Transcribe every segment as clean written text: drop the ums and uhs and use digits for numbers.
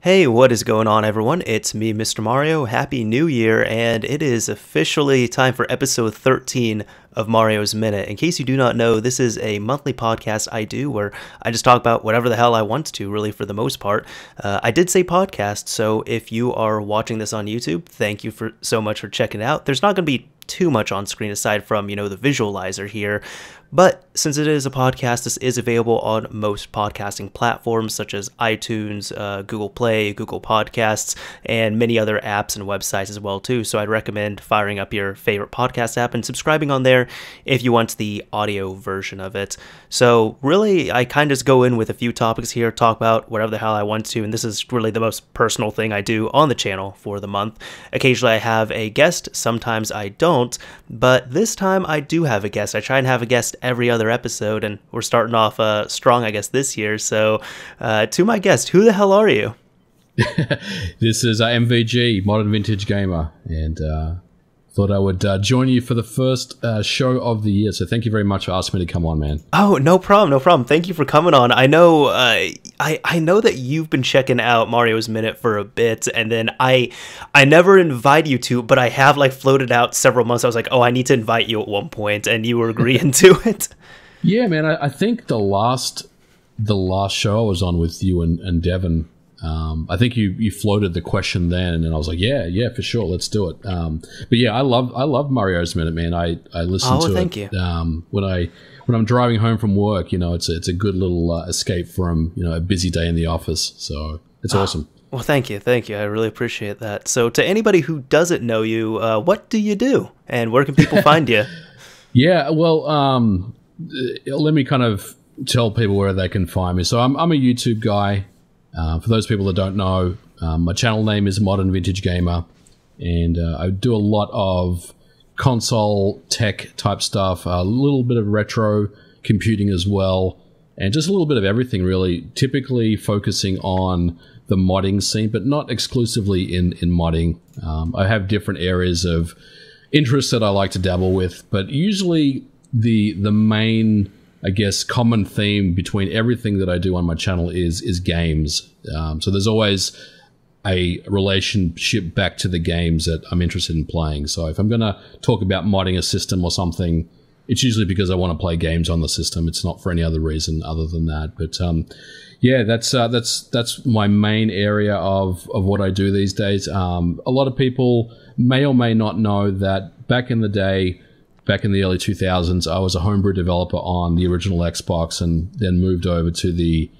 Hey, what is going on, everyone? It's me, Mr. Mario. Happy New Year, and it is officially time for episode 13 of Mario's Minute. In case you do not know, this is a monthly podcast I do where I just talk about whatever the hell I want to, really, for the most part. I did say podcast, so if you are watching this on YouTube, thank you so much for checking it out. There's not going to be too much on screen aside from, the visualizer here. But since it is a podcast, this is available on most podcasting platforms such as iTunes, Google Play, Google Podcasts, and many other apps and websites as well too. So I'd recommend firing up your favorite podcast app and subscribing on there if you want the audio version of it. So really, I kind of just go in with a few topics here, talk about whatever the hell I want to, and this is really the most personal thing I do on the channel for the month. Occasionally I have a guest, sometimes I don't, but this time I do have a guest. I try and have a guest every other episode, and we're starting off strong, I guess, this year. So to my guest, who the hell are you? This is MVG, Modern Vintage Gamer, and thought I would join you for the first show of the year. So thank you very much for asking me to come on, man. Oh, no problem, no problem. Thank you for coming on. I know I know that you've been checking out Mario's Minute for a bit, and then I never invited you to, but I have floated out several months. I was like, oh, I need to invite you at one point, and you were agreeing to it. Yeah, man. I think the last show I was on with you and Devin, I think you floated the question then, and then I was like, yeah, for sure, let's do it. But yeah, I love Mario's Minute, man. I listen to thank it you. when I'm driving home from work. It's a good little escape from a busy day in the office. So it's awesome. Well, thank you. I really appreciate that. So to anybody who doesn't know you, what do you do, and where can people find you? Yeah, well, let me kind of tell people where they can find me. So I'm a YouTube guy. For those people that don't know, my channel name is Modern Vintage Gamer, and I do a lot of console tech type stuff, a little bit of retro computing as well, and just a little bit of everything really, typically focusing on the modding scene, but not exclusively in modding. I have different areas of interest that I like to dabble with, but usually the main, I guess, common theme between everything that I do on my channel is games. So there's always a relationship back to the games that I'm interested in playing. So if I'm going to talk about modding a system or something, it's usually because I want to play games on the system. It's not for any other reason other than that. But yeah, that's my main area of what I do these days. A lot of people may or may not know that back in the day, back in the early 2000s, I was a homebrew developer on the original Xbox, and then moved over to the,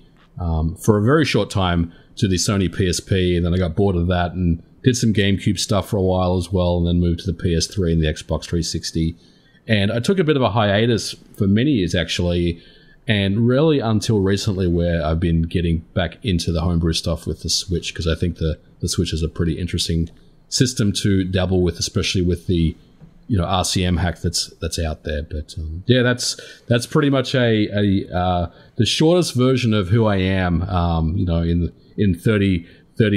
for a very short time, to the Sony PSP, and then I got bored of that and did some GameCube stuff for a while as well, and then moved to the PS3 and the Xbox 360. And I took a bit of a hiatus for many years, actually, and really until recently, where I've been getting back into the homebrew stuff with the Switch, because I think the Switch is a pretty interesting system to dabble with, especially with the RCM hack that's out there. But yeah, that's pretty much the shortest version of who I am. In 30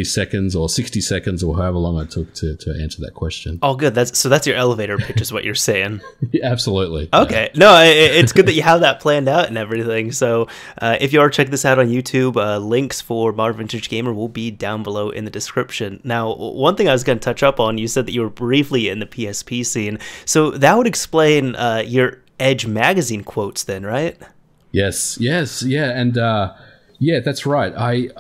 seconds or 60 seconds or however long I took to answer that question. Oh, good. That's your elevator pitch, is what you're saying. Yeah, absolutely. Okay. No, it's good that you have that planned out and everything. So if you are checking this out on YouTube, links for Modern Vintage Gamer will be down below in the description. Now, one thing I was going to touch up on, you said that you were briefly in the PSP scene. So that would explain your Edge magazine quotes then, right? Yes, yeah. And yeah, that's right.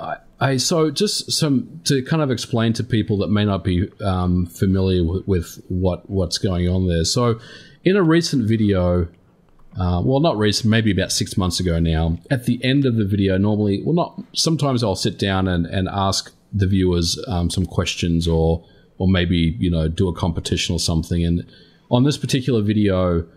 So just to kind of explain to people that may not be familiar with what's going on there. So in a recent video, well, not recent, maybe about 6 months ago now, at the end of the video, sometimes I'll sit down and ask the viewers some questions, or maybe, do a competition or something. And on this particular video,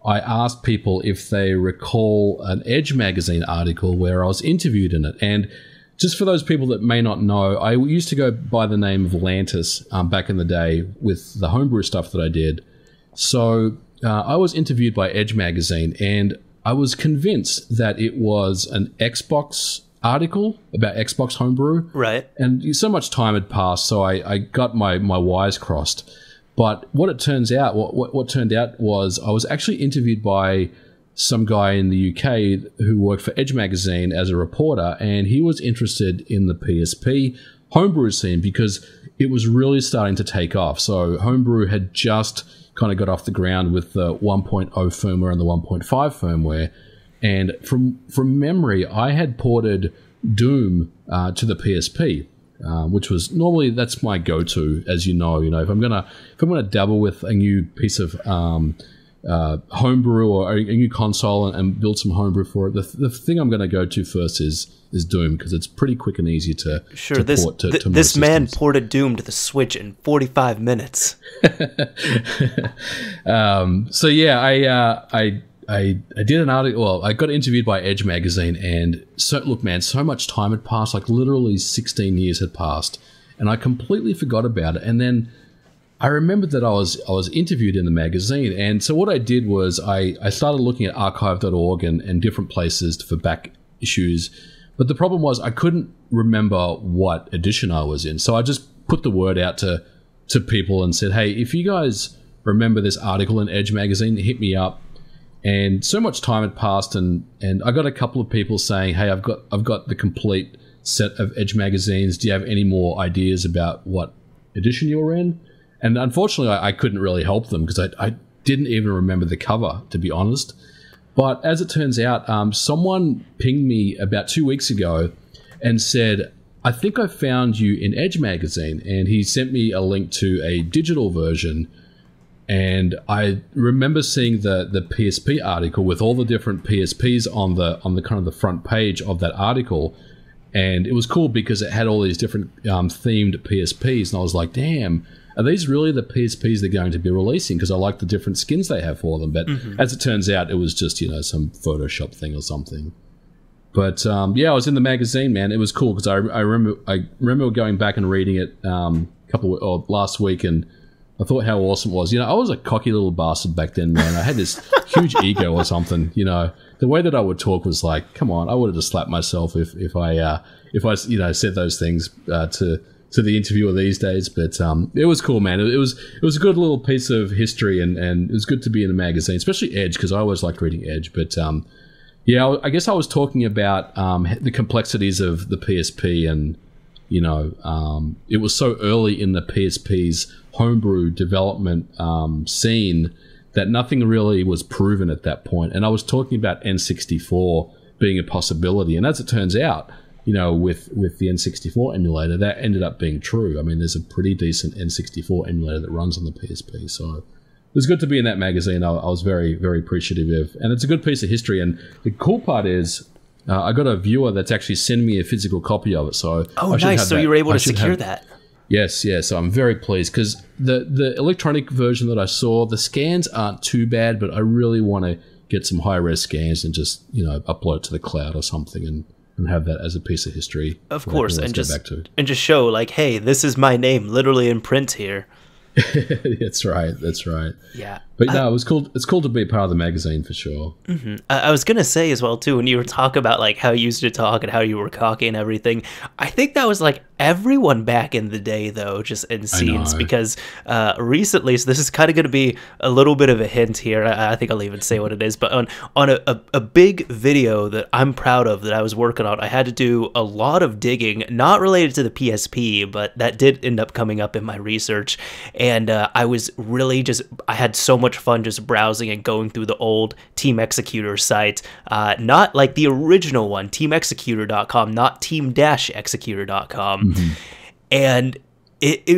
I asked people if they recall an Edge magazine article where I was interviewed in it. And just for those people that may not know, I used to go by the name of Lantis back in the day with the homebrew stuff that I did. So I was interviewed by Edge magazine, and I was convinced that it was an Xbox article about Xbox homebrew. Right. And so much time had passed, so I got my wires crossed. But what turned out was I was actually interviewed by some guy in the UK who worked for Edge magazine as a reporter, and he was interested in the PSP homebrew scene because it was really starting to take off. So homebrew had just kind of got off the ground with the 1.0 firmware and the 1.5 firmware. And from memory, I had ported Doom to the PSP, which was normally that's my go-to, as you know. If I'm gonna dabble with a new piece of homebrew or a new console and build some homebrew for it, the thing I'm going to go to first is Doom because it's pretty quick and easy to port to this man systems. ported Doom to the Switch in 45 minutes. So yeah, I did an article. Well, I got interviewed by Edge magazine, and so look, man, so much time had passed. Like literally 16 years had passed, and I completely forgot about it. And then I remembered that I was interviewed in the magazine, and so what I did was I started looking at archive.org and different places for back issues. But the problem was I couldn't remember what edition I was in, so I just put the word out to people and said, hey, if you guys remember this article in Edge magazine, hit me up. And so much time had passed, and I got a couple of people saying, hey, I've got the complete set of Edge magazines. Do you have any more ideas about what edition you were in? And unfortunately, I couldn't really help them because I didn't even remember the cover, to be honest. But as it turns out, someone pinged me about 2 weeks ago and said, I think I found you in Edge magazine. And he sent me a link to a digital version. And I remember seeing the PSP article with all the different PSPs on the kind of the front page of that article. And it was cool because it had all these different themed PSPs. And I was like, damn, are these really the PSPs they're going to be releasing? Because I like the different skins they have for them. But as it turns out, it was just, some Photoshop thing or something. But yeah, I was in the magazine, man. It was cool because I remember going back and reading it last week, and I thought how awesome it was. I was a cocky little bastard back then, man. I had this huge ego or something. The way that I would talk was like, come on, I would have just slapped myself if I said those things to the interviewer these days. But it was cool, man. It was a good little piece of history, and it was good to be in a magazine, especially Edge, because I always liked reading Edge. But yeah, I guess I was talking about the complexities of the PSP, and it was so early in the PSP's homebrew development scene that nothing really was proven at that point. And I was talking about N64 being a possibility, and as it turns out, with the N64 emulator, that ended up being true. I mean, there's a pretty decent N64 emulator that runs on the PSP. So it was good to be in that magazine. I was very, very appreciative of, and it's a good piece of history. And the cool part is, I got a viewer that's actually sent me a physical copy of it. So nice. So you were able to secure that. Yes. So I'm very pleased because the electronic version that I saw, the scans aren't too bad, but I really want to get some high-res scans and just upload it to the cloud or something and have that as a piece of history. Of course, and just show like, hey, this is my name, literally in print here. That's right. Yeah. But no, it was cool. It's cool to be part of the magazine for sure. Mm-hmm. I was gonna say as well too, when you were talking about like how you used to talk and how you were cocky and everything, I think that was like everyone back in the day though, just in scenes, because recently, so this is kind of going to be a little bit of a hint here. I think I'll even say what it is, but on a big video that I'm proud of that I was working on, I had to do a lot of digging, not related to the PSP, but that did end up coming up in my research, and I was really I had so much fun just browsing and going through the old Team Executor site, not like the original one, teamexecutor.com, not team-executor.com. Mm-hmm. And it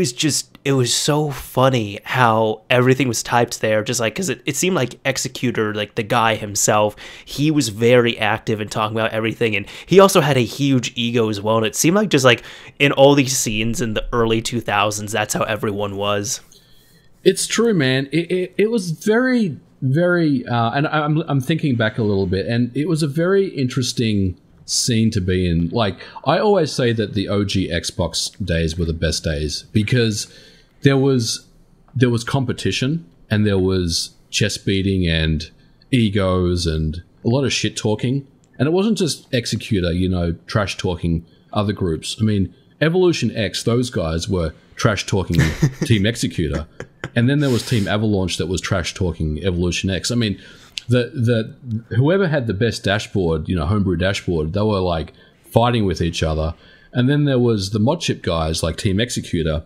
was so funny how everything was typed there, just like, because it seemed like Executor, like the guy himself, he was very active in talking about everything, and he also had a huge ego as well, and it seemed like just like in all these scenes in the early 2000s, that's how everyone was. It's true, man. It was very, very, and I'm thinking back a little bit, and it was a very interesting scene to be in. Like, I always say that the OG Xbox days were the best days because there was competition, and there was chest beating and egos and a lot of shit talking, and it wasn't just Executor, trash talking other groups. I mean, Evolution X, those guys were trash talking Team Executor, and then there was Team Avalanche that was trash talking Evolution X. I mean, the whoever had the best dashboard, homebrew dashboard, they were like fighting with each other. And then there was the mod chip guys like Team Executor,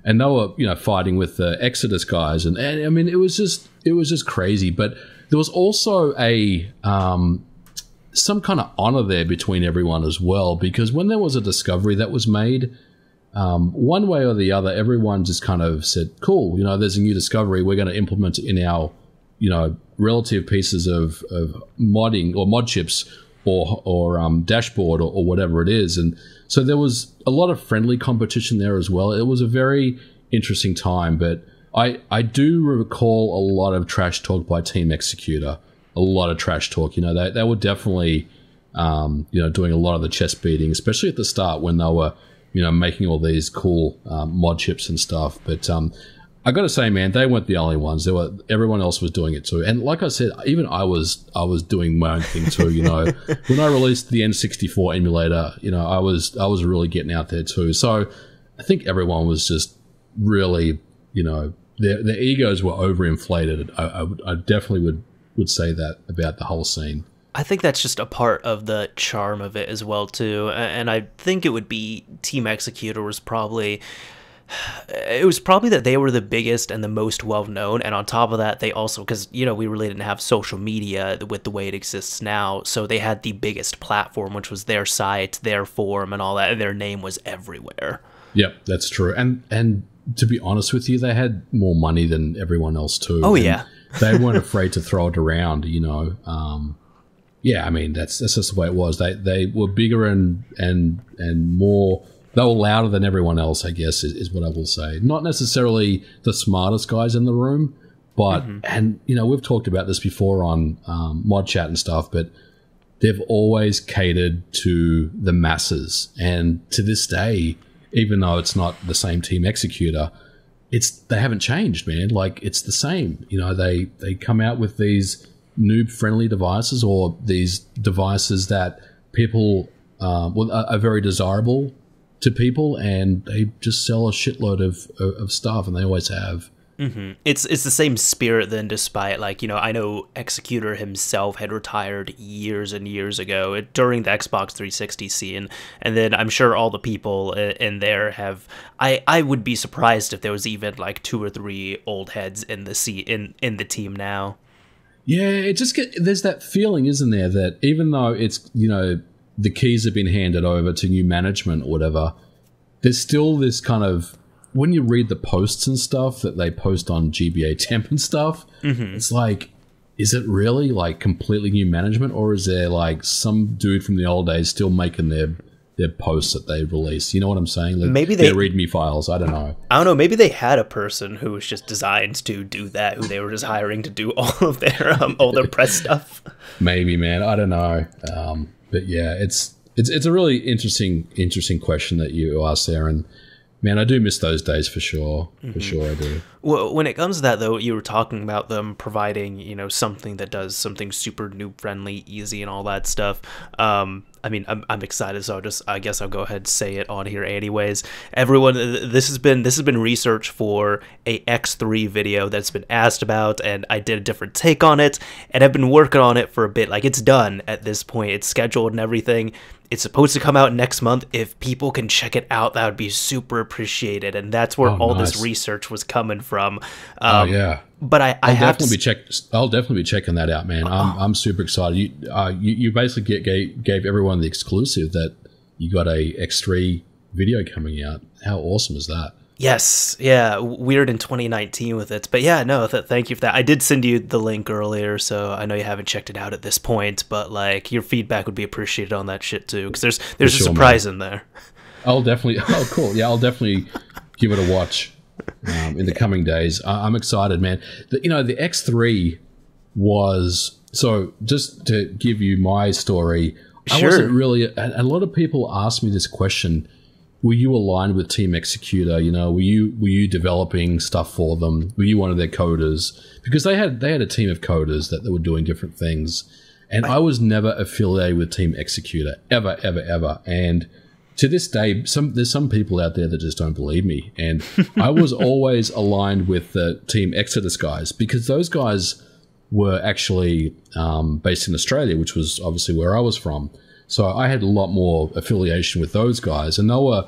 and they were, you know, fighting with the Exodus guys, and I mean, it was just crazy. But there was also a some kind of honor there between everyone as well, because when there was a discovery that was made, one way or the other, everyone just kind of said, cool, you know, there's a new discovery, we're going to implement it in our, you know, relative pieces of modding or mod chips or dashboard or whatever it is. And so there was a lot of friendly competition there as well. It was a very interesting time, but I do recall a lot of trash talk by Team Executor. A lot of trash talk. You know, they were definitely, you know, doing a lot of the chest beating, especially at the start when they were, you know, making all these cool mod chips and stuff. But I got to say, man, they weren't the only ones. Everyone else was doing it too. And like I said, even I was doing my own thing too. You know, when I released the N64 emulator, you know, I was really getting out there too. So I think everyone was just really, you know, their egos were overinflated. I definitely would say that about the whole scene. I think that's just a part of the charm of it as well too, and I think it would be Team Executor was probably that they were the biggest and the most well-known, and on top of that, they also, because, you know, we really didn't have social media with the way it exists now, so they had the biggest platform, which was their site, their forum, and all that, and their name was everywhere. Yep, that's true. And to be honest with you, they had more money than everyone else too. Oh, yeah. They weren't afraid to throw it around, you know. Yeah, I mean, that's just the way it was. They were bigger and more. They were louder than everyone else, I guess, is what I will say. Not necessarily the smartest guys in the room, but and you know, we've talked about this before on Mod Chat and stuff, but they've always catered to the masses, and to this day, even though it's not the same Team Executor, they haven't changed, man. Like, it's the same. You know, they come out with these noob-friendly devices, or these devices that people are very desirable to people, and they just sell a shitload of stuff, and they always have. It's the same spirit then, despite, like, you know, I know Executor himself had retired years and years ago during the Xbox 360 scene, and then I'm sure all the people in there have, I would be surprised if there was even like 2 or 3 old heads in the team now. Yeah, there's that feeling, isn't there, that even though it's, you know, the keys have been handed over to new management or whatever, there's still this kind of, when you read the posts and stuff that they post on GBA Temp and stuff, it's like, is it really like completely new management, or is there like some dude from the old days still making their posts that they release? You know what I'm saying? Like, maybe their README files. I don't know. Maybe they had a person who was just designed to do that, who they were just hiring to do all of their press stuff. Maybe, man. I don't know. But yeah, it's a really interesting question that you asked there, and man, I do miss those days for sure. For sure, I do. Well, when it comes to that, though, you were talking about them providing, you know, something that does something super noob friendly, easy, and all that stuff. I mean, I'm excited, so I guess I'll go ahead and say it on here anyways. Everyone, this has been research for a X3 video that's been asked about, and I did a different take on it, and I've been working on it for a bit. Like, it's done at this point. It's scheduled and everything. It's supposed to come out next month. If people can check it out, that would be Super appreciated, and that's where all this research was coming from. Oh yeah. But I'll definitely be checking that out, man. I'm super excited. You basically gave everyone the exclusive that you got a X3 video coming out. How awesome is that? Yes, yeah, weird in 2019 with it, but yeah, no, thank you for that. I did send you the link earlier, so I know you haven't checked it out at this point, but like your feedback would be appreciated on that shit too, because there's a surprise in there. I'll definitely. Oh, cool. Yeah, I'll definitely give it a watch in the coming days. I'm excited, man. The X3 was, so just to give you my story. Sure. I wasn't really. A lot of people ask me this question. Were you aligned with Team Executor? You know, were you developing stuff for them? Were you one of their coders? Because they had a team of coders that were doing different things, and I was never affiliated with Team Executor ever. And to this day, there's some people out there that just don't believe me. And I was always aligned with the Team Exodus guys, because those guys were actually based in Australia, which was obviously where I was from. So I had a lot more affiliation with those guys, and they were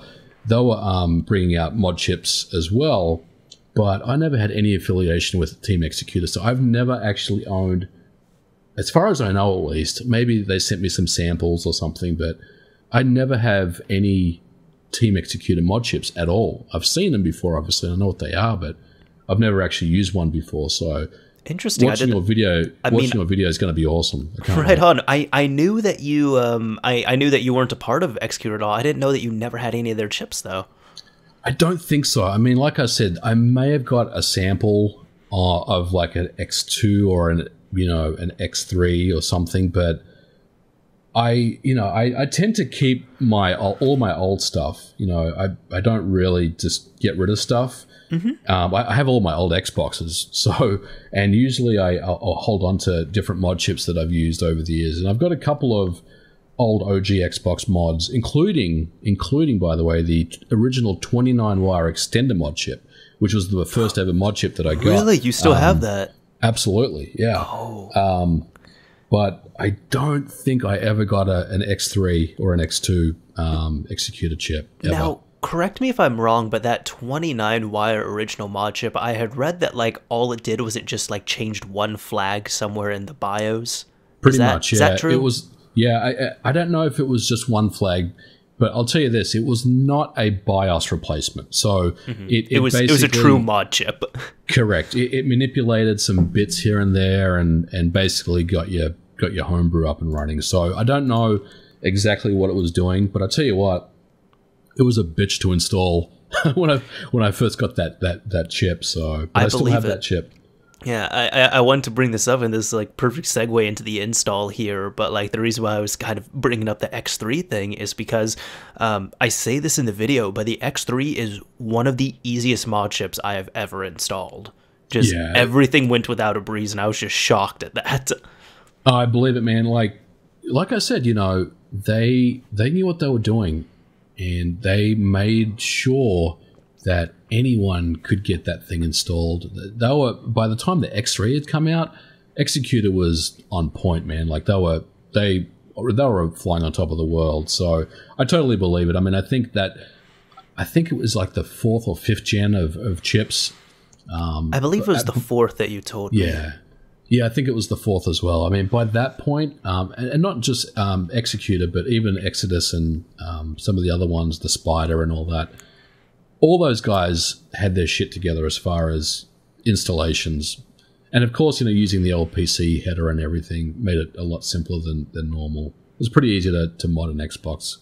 bringing out mod chips as well. But I never had any affiliation with Team Executor, so I've never actually owned, as far as I know at least, maybe they sent me some samples or something, but I never have any Team Executor mod chips at all. I've seen them before, obviously, I know what they are, but I've never actually used one before, so... Interesting. Watching your video is going to be awesome. Right on. I knew that you I knew that you weren't a part of Executor at all. I didn't know that you never had any of their chips though. I don't think so. I mean, like I said, I may have got a sample of like an X2 or an X3 or something, but I tend to keep all my old stuff. I don't really just get rid of stuff. Mm-hmm. I have all my old Xboxes, and usually I'll hold on to different mod chips that I've used over the years, and I've got a couple of old OG Xbox mods, including by the way the original 29-wire extender mod chip, which was the first ever mod chip that I got. Really, you still have that? Absolutely, yeah. Oh. But I don't think I ever got an X3 or an X2 Executor chip ever. Now, correct me if I'm wrong, but that 29-wire original mod chip, I had read that like all it did was it just like changed one flag somewhere in the BIOS. Pretty much, yeah. Is that true? It was. Yeah, I don't know if it was just one flag, but I'll tell you this: it was not a BIOS replacement. So it was a true mod chip. Correct. It manipulated some bits here and there, and basically got your homebrew up and running. So I don't know exactly what it was doing, but I tell you what, it was a bitch to install when I first got that chip. So I still have that chip. Yeah, I wanted to bring this up, and this is like perfect segue into the install here, but like the reason why I was kind of bringing up the X3 thing is because I say this in the video, but the X3 is one of the easiest mod chips I have ever installed. Just everything went without a breeze, and I was just shocked at that. I believe it, man. Like I said, they knew what they were doing, and they made sure that anyone could get that thing installed. By the time the X3 had come out, Executor was on point, man. Like they were flying on top of the world. So I totally believe it. I mean, I think it was like the 4th or 5th gen of chips. I believe it was the 4th that you told me. Yeah, I think it was the 4th as well. I mean, by that point, and not just Executor, but even Exodus and some of the other ones, the Spider and all that, all those guys had their shit together as far as installations. And of course, using the old PC header and everything made it a lot simpler than normal. It was pretty easy to mod an Xbox.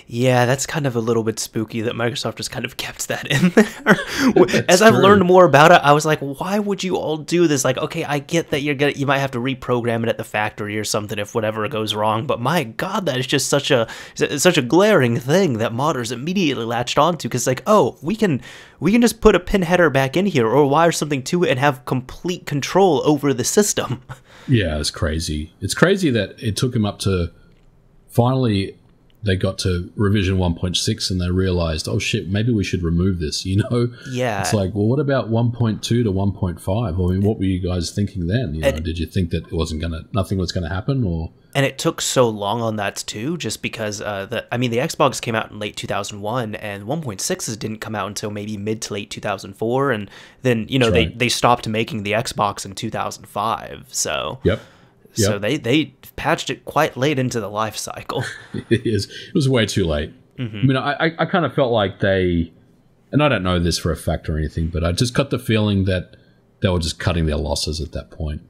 Yeah, that's kind of a little bit spooky that Microsoft just kind of kept that in there. As I've learned more about it, I was like, why would you all do this? Like, okay, I get that you might have to reprogram it at the factory or something if whatever goes wrong, but my God, that is just such a glaring thing that modders immediately latched onto, because like, oh, we can just put a pin header back in here or wire something to it and have complete control over the system. Yeah, it's crazy. It's crazy that it took them up to finally. They got to revision 1.6 and they realized, oh shit, maybe we should remove this, Yeah. It's like, well, what about 1.2 to 1.5? I mean, what were you guys thinking then? Did you think that nothing was gonna happen, or? And it took so long on that too, just because the Xbox came out in late 2001, and 1.6s didn't come out until maybe mid to late 2004, and then they stopped making the Xbox in 2005. So yep. So they patched it quite late into the life cycle. It was way too late. Mm-hmm. I mean, I kind of felt like and I don't know this for a fact or anything, but I just got the feeling that they were just cutting their losses at that point,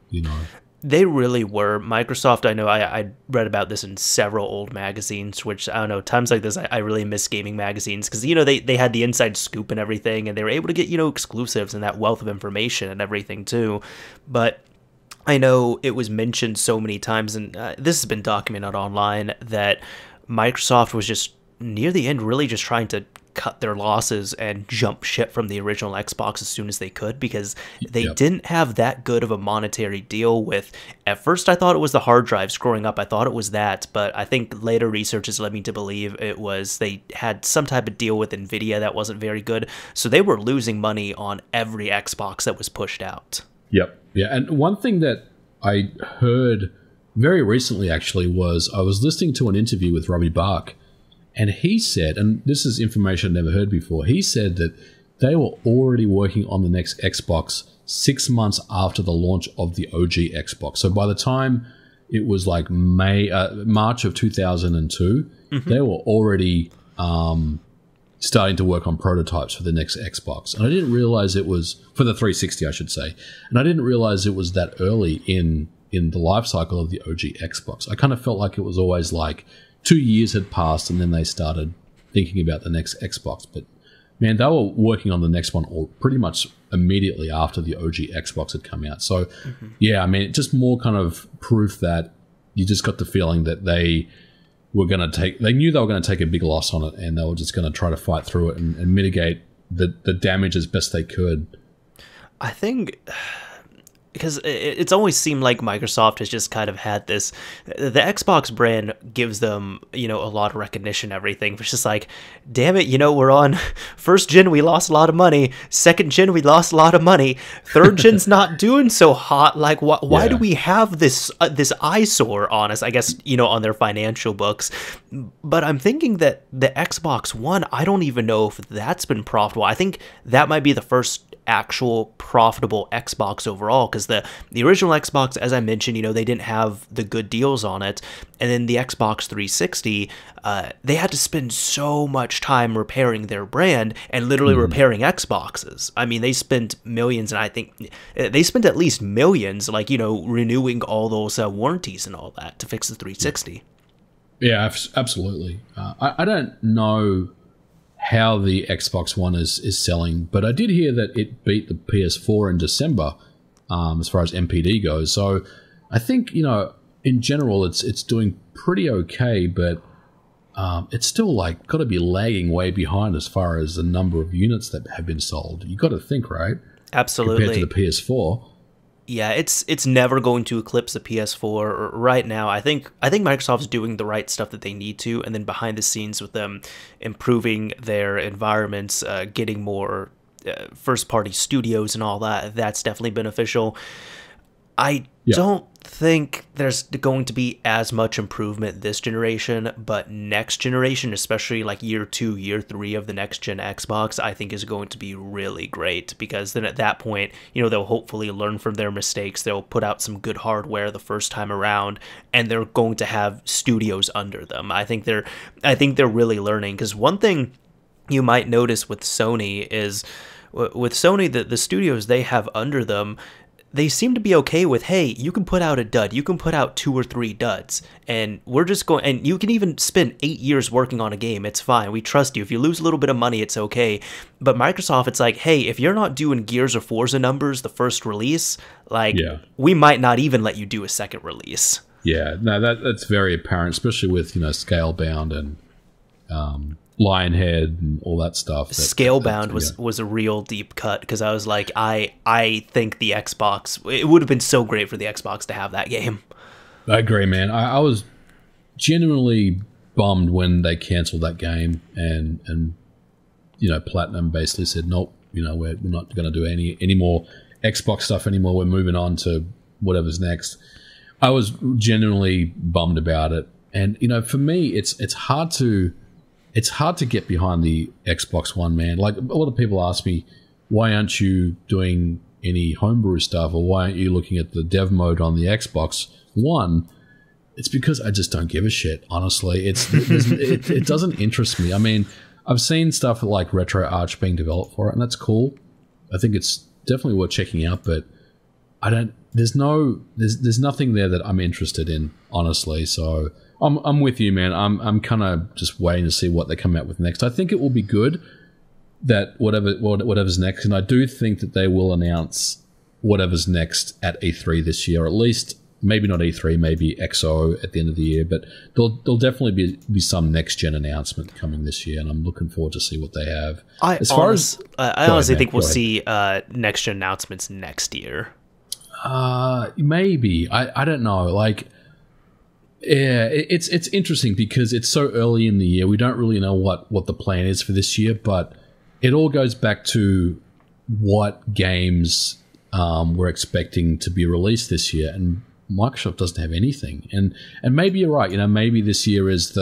They really were. Microsoft, I know I read about this in several old magazines, which, I don't know, times like this, I really miss gaming magazines, because, they had the inside scoop and everything, and they were able to get, exclusives and that wealth of information and everything too. But I know it was mentioned so many times, and this has been documented online, that Microsoft was just near the end really just trying to cut their losses and jump ship from the original Xbox as soon as they could, because they didn't have that good of a monetary deal with, at first I thought it was the hard drives growing up, I thought it was that, but I think later research has led me to believe it was they had some type of deal with Nvidia that wasn't very good, so they were losing money on every Xbox that was pushed out. Yep. Yeah, and one thing that I heard very recently actually was I was listening to an interview with Robbie Bark, and he said, and this is information I've never heard before, he said that they were already working on the next Xbox 6 months after the launch of the OG Xbox. So by the time it was like March of 2002, they were already starting to work on prototypes for the next Xbox. And I didn't realize it was, for the 360 I should say, and I didn't realize it was that early in the life cycle of the OG Xbox. I kind of felt like it was always like 2 years had passed and then they started thinking about the next Xbox. But man, they were working on the next one pretty much immediately after the OG Xbox had come out. So, yeah, I mean, just more kind of proof that you just got the feeling that they knew they were going to take a big loss on it, and they were just going to try to fight through it and mitigate the damage as best they could. I think because it's always seemed like Microsoft has just kind of had this, the Xbox brand gives them, a lot of recognition, everything. It's just like, damn it, we're on first gen, we lost a lot of money. Second gen, we lost a lot of money. Third gen's not doing so hot. Like, why do we have this eyesore on us? I guess, on their financial books. But I'm thinking that the Xbox One, I don't even know if that's been profitable. I think that might be the first actual profitable Xbox overall, because the original Xbox, as I mentioned, they didn't have the good deals on it, and then the Xbox 360, they had to spend so much time repairing their brand and literally repairing Xboxes. I mean, they spent millions, and I think they spent at least millions, like, renewing all those warranties and all that to fix the 360. Yeah, absolutely. I don't know how the Xbox One is selling, but I did hear that it beat the PS4 in December as far as MPD goes. So I think, in general, it's doing pretty okay, but it's still like got to be lagging way behind as far as the number of units that have been sold. You got to think, right? Absolutely. Compared to the PS4. Yeah, it's never going to eclipse the PS4 right now. I think Microsoft's doing the right stuff that they need to, and then behind the scenes with them improving their environments, getting more first-party studios and all that, that's definitely beneficial. I don't think there's going to be as much improvement this generation, but next generation, especially like year 2, year 3 of the next gen Xbox, I think is going to be really great, because then at that point, they'll hopefully learn from their mistakes. They'll put out some good hardware the first time around, and they're going to have studios under them. I think they're really learning, because one thing you might notice with Sony is with Sony, the studios they have under them, they seem to be okay with, hey, you can put out a dud, you can put out 2 or 3 duds, and we're just going, and you can even spend 8 years working on a game, it's fine, we trust you. If you lose a little bit of money, it's okay. But Microsoft, it's like, hey, if you're not doing Gears or Forza numbers the first release, we might not even let you do a second release. Yeah, no, that's very apparent, especially with, Scalebound and Lionhead and all that stuff. Scalebound was a real deep cut, because I was like, I think the Xbox, it would have been so great for the Xbox to have that game. I agree, man. I was genuinely bummed when they canceled that game, and Platinum basically said, nope, we're not going to do any more Xbox stuff anymore. We're moving on to whatever's next. I was genuinely bummed about it, and for me, it's hard to get behind the Xbox One, man. Like, a lot of people ask me, why aren't you doing any homebrew stuff, or why aren't you looking at the dev mode on the Xbox One? It's because I just don't give a shit, honestly. It doesn't interest me. I mean, I've seen stuff like Retro Arch being developed for it, and that's cool. I think it's definitely worth checking out, but there's nothing there that I'm interested in, honestly. So I'm with you, man. I'm kind of just waiting to see what they come out with next. I think it will be good, that whatever's next, and I do think that they will announce whatever's next at E3 this year, or at least maybe not E3, maybe XO at the end of the year. But there'll definitely be some next gen announcement coming this year, and I'm looking forward to see what they have. I honestly think we'll see next gen announcements next year. Maybe. I don't know. Like, yeah, it's interesting because it's so early in the year. We don't really know what the plan is for this year, but it all goes back to what games we're expecting to be released this year. And Microsoft doesn't have anything. And maybe you're right. Maybe this year is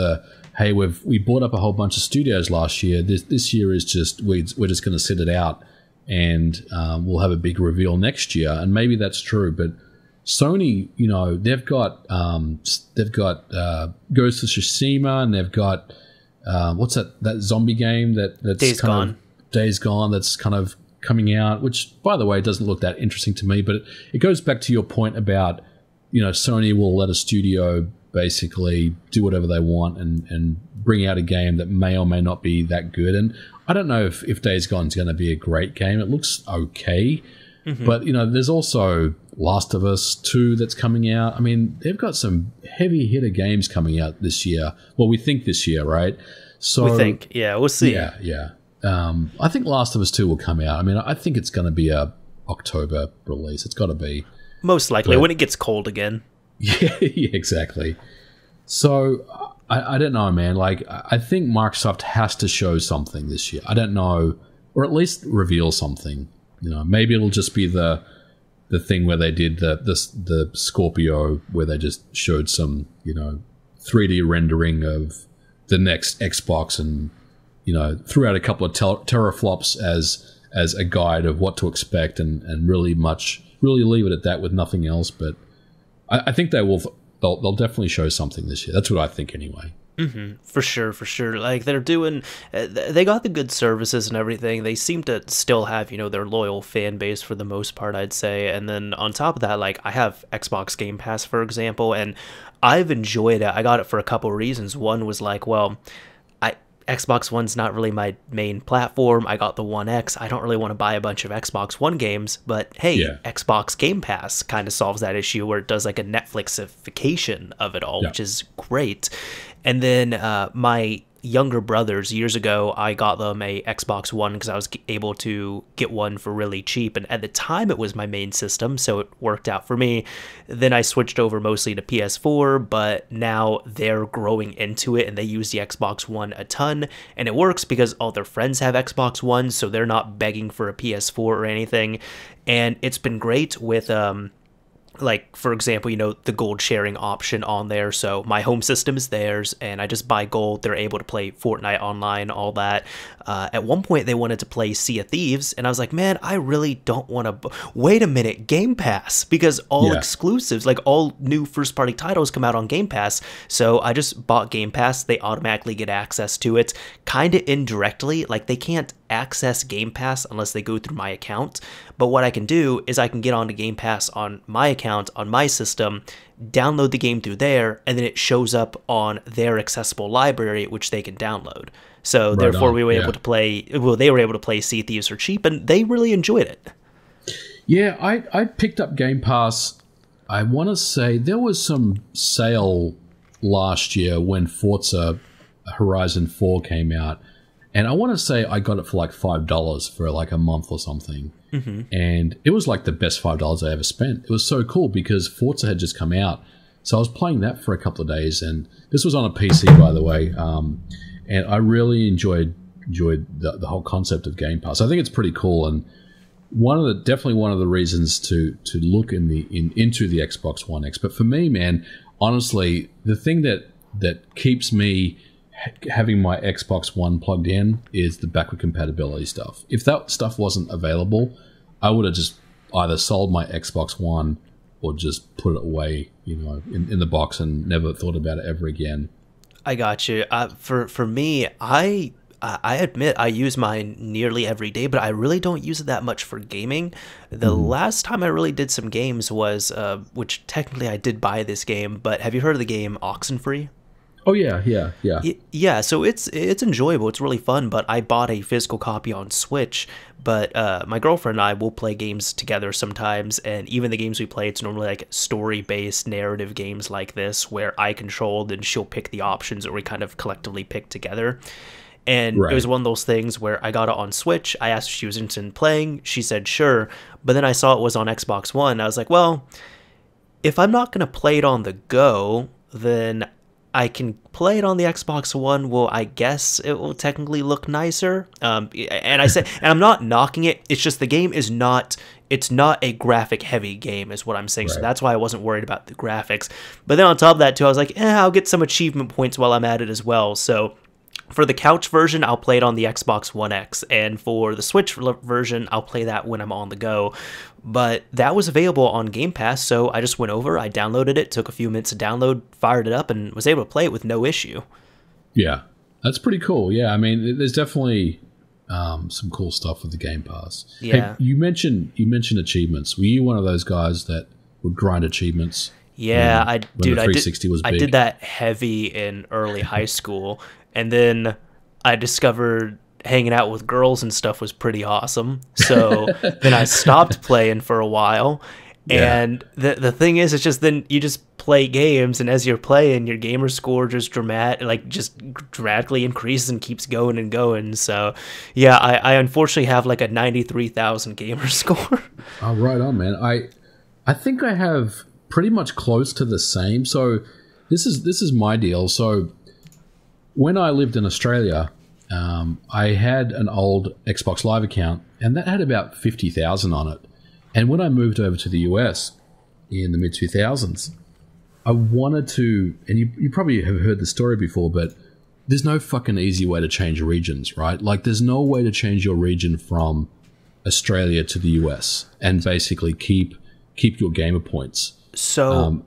hey, we bought up a whole bunch of studios last year. This year is just we're just going to sit it out, and we'll have a big reveal next year. And maybe that's true, but Sony, they've got Ghost of Tsushima, and they've got what's that zombie game that's Days Gone that's kind of coming out, which by the way doesn't look that interesting to me, but it goes back to your point about Sony will let a studio basically do whatever they want and bring out a game that may or may not be that good. And I don't know if Days Gone is going to be a great game. It looks okay, but there's also Last of Us 2 that's coming out. I mean, they've got some heavy hitter games coming out this year. Well, we think this year, right? So we think, yeah, we'll see. Yeah. I think Last of Us 2 will come out. I mean, I think it's going to be a October release. It's got to be. Most likely, when it gets cold again. Yeah, exactly. So, I don't know, man. Like, I think Microsoft has to show something this year. I don't know, or at least reveal something. Maybe it'll just be the thing where they did the Scorpio, where they just showed some, 3D rendering of the next Xbox and, threw out a couple of teraflops as a guide of what to expect and really leave it at that with nothing else. But I think they'll definitely show something this year. That's what I think anyway. For sure. Like, they got the good services and everything. They seem to still have, their loyal fan base for the most part, I'd say. And then on top of that, like, I have Xbox Game Pass, for example, and I've enjoyed it. I got it for a couple of reasons. One was like, well, Xbox One's not really my main platform. I got the One X. I don't really want to buy a bunch of Xbox One games, but hey, Xbox Game Pass kind of solves that issue where it does like a Netflixification of it all, which is great. And then my younger brothers, years ago, I got them a Xbox One because I was able to get one for really cheap. And at the time, it was my main system, so it worked out for me. Then I switched over mostly to PS4, but now they're growing into it and they use the Xbox One a ton. And it works because all their friends have Xbox One, so they're not begging for a PS4 or anything. And it's been great with like, for example, the gold sharing option on there. So my home system is theirs, and I just buy gold. They're able to play Fortnite online, all that. At one point, they wanted to play Sea of Thieves, and I was like, man, I really don't want to... Wait a minute, Game Pass, because all exclusives, like all new first-party titles come out on Game Pass. So I just bought Game Pass. They automatically get access to it, kind of indirectly. Like, they can't access Game Pass unless they go through my account. But what I can do is I can get onto Game Pass on my account, on my system, download the game through there, and then it shows up on their accessible library, which they can download. So right therefore, we were able to play. Well, they were able to play Sea of Thieves for cheap, and they really enjoyed it. Yeah, I picked up Game Pass. I want to say there was some sale last year when Forza Horizon 4 came out. And I want to say I got it for like $5 for like a month or something. And it was like the best $5 I ever spent. It was so cool because Forza had just come out. So I was playing that for a couple of days. And this was on a PC, by the way. And I really enjoyed the whole concept of Game Pass. I think it's pretty cool. And definitely one of the reasons to look into the Xbox One X. But for me, man, honestly, the thing that keeps me having my Xbox One plugged in is the backward compatibility stuff. If that stuff wasn't available, I would have just either sold my Xbox One or just put it away, in the box and never thought about it ever again. I got you. For me, I admit I use mine nearly every day, but I really don't use it that much for gaming. The last time I really did some games was, which technically I did buy this game, but have you heard of the game Oxenfree? Oh, yeah. Yeah, so it's enjoyable. It's really fun, but I bought a physical copy on Switch, but my girlfriend and I will play games together sometimes, and even the games we play, it's normally like story-based narrative games like this, where I controlled and she'll pick the options that we kind of collectively pick together. And It was one of those things where I got it on Switch. I asked if she was interested in playing. She said sure, but then I saw it was on Xbox One. I was like, well, if I'm not going to play it on the go, then I can play it on the Xbox One. Well, I guess it will technically look nicer. And I said, and I'm not knocking it. It's just the game is not it's not a graphic heavy game is what I'm saying. Right. So that's why I wasn't worried about the graphics. But then on top of that too, I was like, I'll get some achievement points while I'm at it as well. So for the couch version, I'll play it on the Xbox One X, and for the Switch version, I'll play that when I'm on the go. But that was available on Game Pass, so I just went over, I downloaded it, took a few minutes to download, fired it up, and was able to play it with no issue. Yeah, that's pretty cool. Yeah, I mean, there's definitely some cool stuff with the Game Pass. Yeah. Hey, you mentioned achievements. Were you one of those guys that would grind achievements? Yeah, when the 360 was big? I did that heavy in early high school, and then I discovered hanging out with girls and stuff was pretty awesome. So then I stopped playing for a while. Yeah. And the thing is, it's just then you just play games, and as you're playing, your gamer score just dramatically increases and keeps going and going. So yeah, I unfortunately have like a 93,000 gamer score. Oh, right on, man. I think I have pretty much close to the same. So this is my deal. So when I lived in Australia, I had an old Xbox Live account, and that had about 50,000 on it. And when I moved over to the US in the mid-2000s, I wanted to, and you probably have heard the story before, but there's no fucking easy way to change regions, right? Like, there's no way to change your region from Australia to the US and basically keep your gamer points. So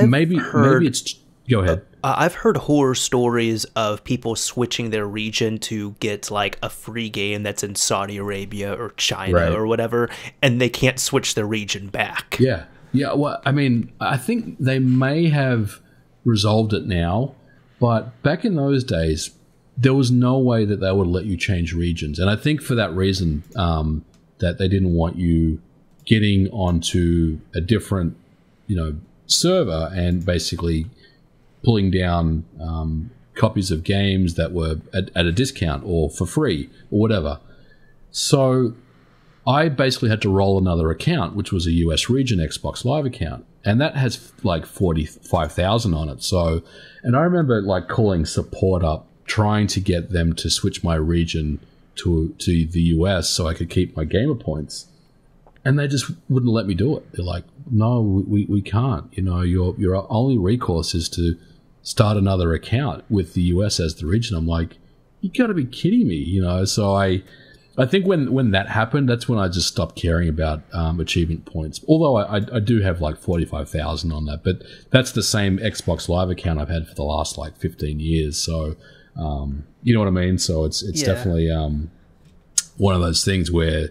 maybe it's go ahead. I've heard horror stories of people switching their region to get like a free game that's in Saudi Arabia or China or whatever, and they can't switch their region back. Yeah. Well, I mean, I think they may have resolved it now, but back in those days, there was no way that they would let you change regions, and I think for that reason, that they didn't want you getting onto a different, server and basically pulling down copies of games that were at a discount or for free or whatever. So I basically had to roll another account, which was a US region Xbox Live account, and that has like 45,000 on it. So, and I remember like calling support up, trying to get them to switch my region to the US so I could keep my gamer points, and they just wouldn't let me do it. They're like, no, we can't. Your only recourse is to start another account with the US as the region. I'm like, you got to be kidding me, So I think when that happened, that's when I just stopped caring about achievement points. Although I do have like 45,000 on that, but that's the same Xbox Live account I've had for the last like 15 years. So you know what I mean. So it's definitely one of those things where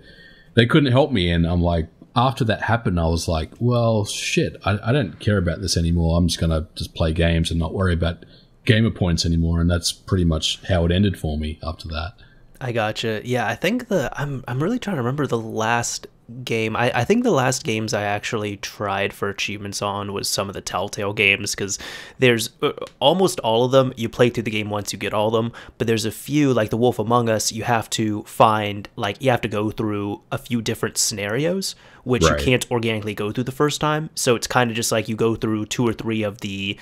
they couldn't help me, and I'm like, after that happened, I was like, well, shit, I don't care about this anymore. I'm just going to just play games and not worry about gamer points anymore. And that's pretty much how it ended for me after that. I gotcha. Yeah, I think I'm really trying to remember the last game. I think the last games I actually tried for achievements on was some of the Telltale games, because there's almost all of them, you play through the game once, you get all of them, but there's a few, like The Wolf Among Us, you have to go through a few different scenarios, which you can't organically go through the first time. So it's kind of just like you go through 2 or 3 of the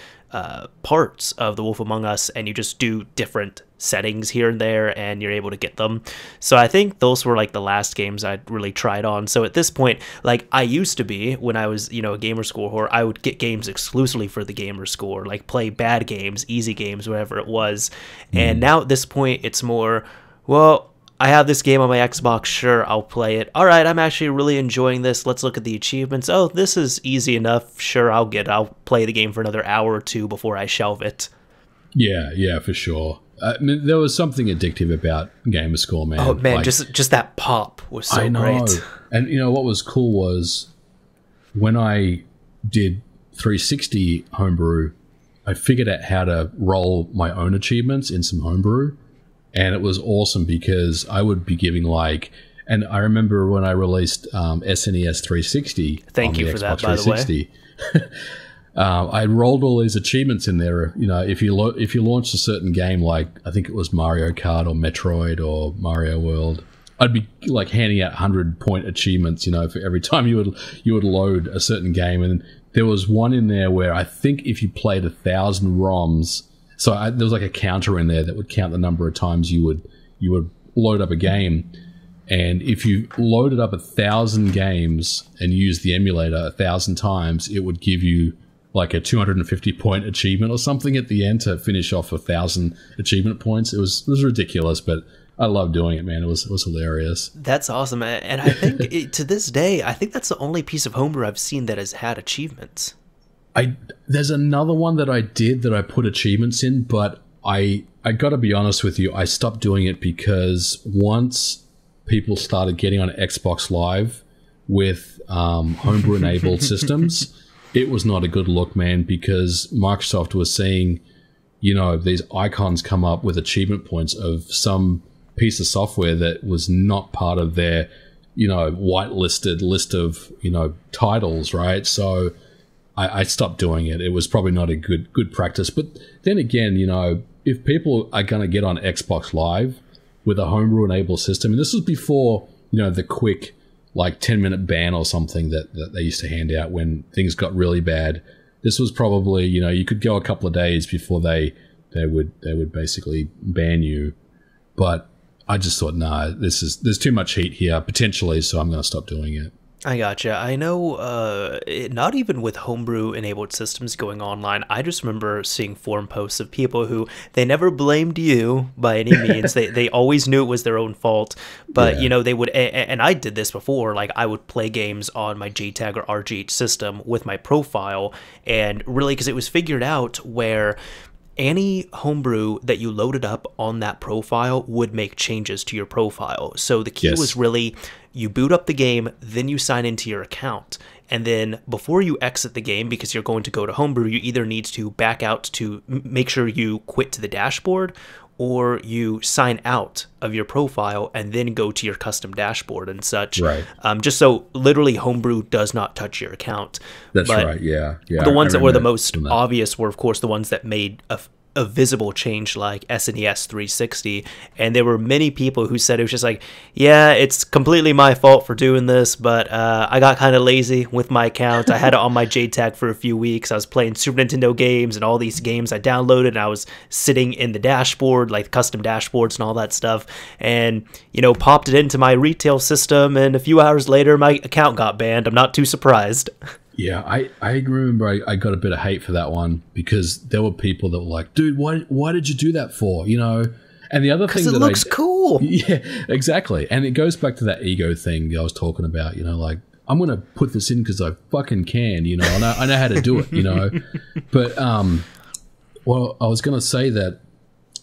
parts of The Wolf Among Us, and you just do different settings here and there, and you're able to get them. So I think those were like the last games I really tried on. So at this point, like I used to be, when I was, a gamer score whore, I would get games exclusively for the gamer score, like play bad games, easy games, whatever it was. And now at this point, it's more, well, I have this game on my Xbox, sure, I'll play it. All right, I'm actually really enjoying this. Let's look at the achievements. Oh, this is easy enough. Sure, I'll play the game for another hour or two before I shelve it. Yeah, for sure. There was something addictive about Gamerscore, man. Oh man, just that pop was so great. And what was cool was when I did 360 homebrew, I figured out how to roll my own achievements in some homebrew, and it was awesome because I would be giving and I remember when I released SNES 360. Thank you for that, by the way. I rolled all these achievements in there. If you launched a certain game, like I think it was Mario Kart or Metroid or Mario World, I'd be like handing out 100-point achievements. For every time you would load a certain game. And there was one in there where I think if you played 1,000 ROMs, there was like a counter in there that would count the number of times you would load up a game. And if you loaded up 1,000 games and used the emulator 1,000 times, it would give you like a 250-point achievement or something at the end to finish off 1,000 achievement points. It was ridiculous, but I loved doing it, man. It was hilarious. That's awesome. And I think to this day, I think that's the only piece of homebrew I've seen that has had achievements. There's another one that I did that I put achievements in, but I got to be honest with you, I stopped doing it because once people started getting on Xbox Live with homebrew-enabled systems, it was not a good look, man, because Microsoft was seeing, you know, these icons come up with achievement points of some piece of software that was not part of their, you know, whitelisted list of, you know, titles, right? So I stopped doing it. It was probably not a good practice. But then again, you know, if people are going to get on Xbox Live with a homebrew-enabled system, and this was before, you know, the quick, like, 10-minute ban or something that they used to hand out when things got really bad. This was probably, you know, you could go a couple of days before they would basically ban you. But I just thought, nah, there's too much heat here, potentially, so I'm going to stop doing it. I gotcha. I know not even with homebrew-enabled systems going online, I just remember seeing forum posts of people who, they never blamed you by any means. They always knew it was their own fault. But, you know, they would, and I did this before, like I would play games on my JTAG or RGH system with my profile, and really, because it was figured out where any homebrew that you loaded up on that profile would make changes to your profile. So the key was really, you boot up the game, then you sign into your account. And then before you exit the game, because you're going to go to homebrew, you either need to back out to make sure you quit to the dashboard, or you sign out of your profile and then go to your custom dashboard and such. Right. Just so literally homebrew does not touch your account. That's right, yeah. The ones that were the most obvious were, of course, the ones that made a visible change, like SNES 360, and there were many people who said it was just like, yeah, it's completely my fault for doing this, but I got kind of lazy with my account. I had it on my JTAG for a few weeks. I was playing Super Nintendo games and all these games I downloaded, and I was sitting in the dashboard, like custom dashboards and all that stuff, and, you know, popped it into my retail system, and a few hours later my account got banned. I'm not too surprised. Yeah, I remember I got a bit of hate for that one, because there were people that were like, dude, why did you do that for? You know? And the other thing that it looks cool. Yeah, exactly. And it goes back to that ego thing I was talking about, you know, like, I'm going to put this in because I fucking can, you know, and I know how to do it, you know. But, well, I was going to say that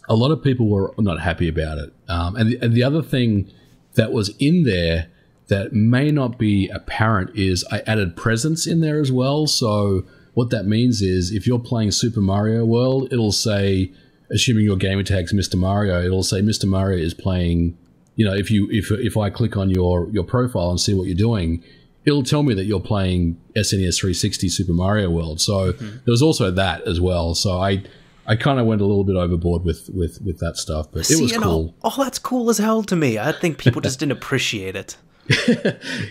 a lot of people were not happy about it. And the other thing that was in there that may not be apparent is I added presents in there as well. So what that means is if you're playing Super Mario World, it'll say, assuming your gamer tag's Mr. Mario, it'll say Mr. Mario is playing, you know, if I click on your profile and see what you're doing, it'll tell me that you're playing SNES 360 Super Mario World. So there was also that as well. So I kind of went a little bit overboard with that stuff, but it was cool. Oh, that's cool as hell to me. I think people just didn't appreciate it.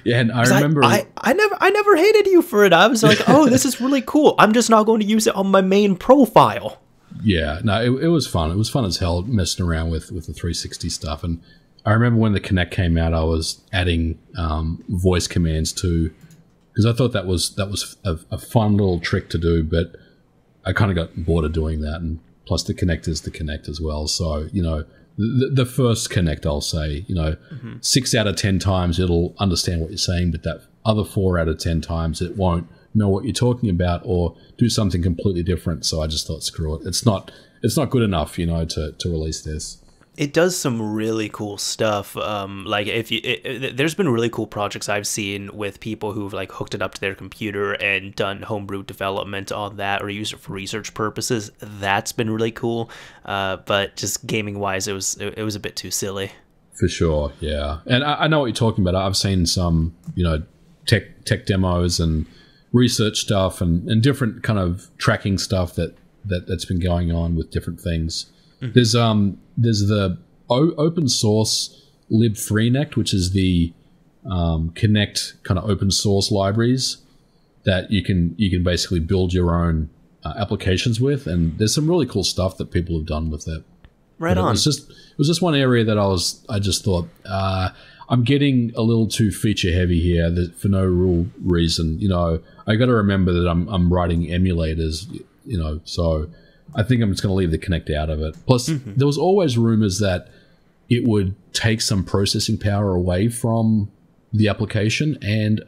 Yeah, and I remember I never hated you for it. I was like, oh, this is really cool. I'm just not going to use it on my main profile. Yeah, no, it was fun. It was fun as hell messing around with the 360 stuff. And I remember when the Kinect came out, I was adding voice commands too, because I thought that was a fun little trick to do. But I kind of got bored of doing that, and plus the Kinect is the Kinect as well. So, you know, the first Kinect, I'll say, you know, 6 out of 10 times it'll understand what you're saying, but that other 4 out of 10 times it won't know what you're talking about or do something completely different. So I just thought, screw it. It's not good enough, you know, to release this. It does some really cool stuff. Like there's been really cool projects I've seen with people who've like hooked it up to their computer and done homebrew development on that or used it for research purposes. That's been really cool. But just gaming wise, it was a bit too silly. For sure, yeah. And I know what you're talking about. I've seen some, you know, tech demos and research stuff and different kind of tracking stuff that's been going on with different things. There's the open source libfreenect, which is the Kinect kind of open source libraries that you can basically build your own applications with, and there's some really cool stuff that people have done with it. Right on. It was just one area that I just thought I'm getting a little too feature heavy here for no real reason. I got to remember that I'm writing emulators, so I think I'm just going to leave the Kinect out of it. Plus, there was always rumors that it would take some processing power away from the application, and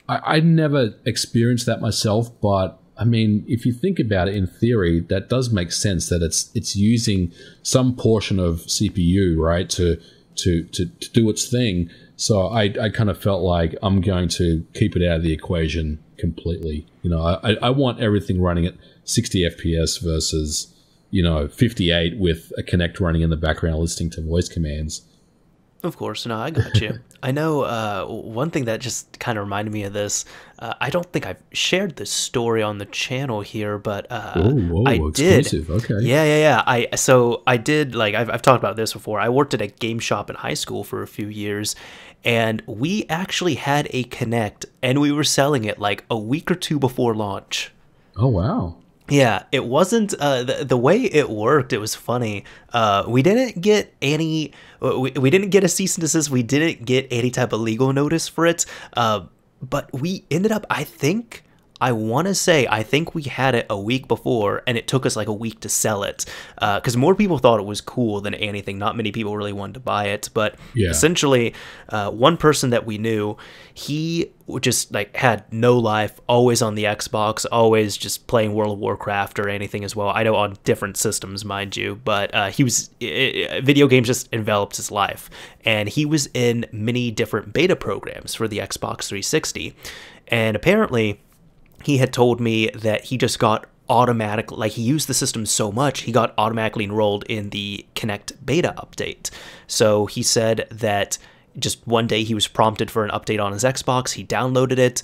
I never experienced that myself, but I mean, if you think about it in theory, that does make sense that it's using some portion of CPU, right, to do its thing. So I kind of felt like I'm going to keep it out of the equation completely. I want everything running at 60 FPS versus 58 with a Kinect running in the background listening to voice commands. Of course, no, I got you. I know one thing that just kind of reminded me of this. I don't think I've shared this story on the channel here, but I exclusive. did. Okay. Yeah. I did, like, I've talked about this before. I worked at a game shop in high school for a few years, and we actually had a Kinect, and we were selling it like a week or two before launch. Oh, wow. Yeah, it wasn't the way it worked. It was funny. We didn't get any. We didn't get a cease and desist. We didn't get any type of legal notice for it. But we ended up. I want to say we had it a week before, and it took us like a week to sell it because more people thought it was cool than anything. Not many people really wanted to buy it, but essentially, one person that we knew, he just like had no life, always on the Xbox, always just playing World of Warcraft or anything as well. I know on different systems, mind you, but video games just enveloped his life, and he was in many different beta programs for the Xbox 360, and apparently he had told me that he just got he used the system so much, he got automatically enrolled in the Kinect beta update. So he said that just one day he was prompted for an update on his Xbox. He downloaded it.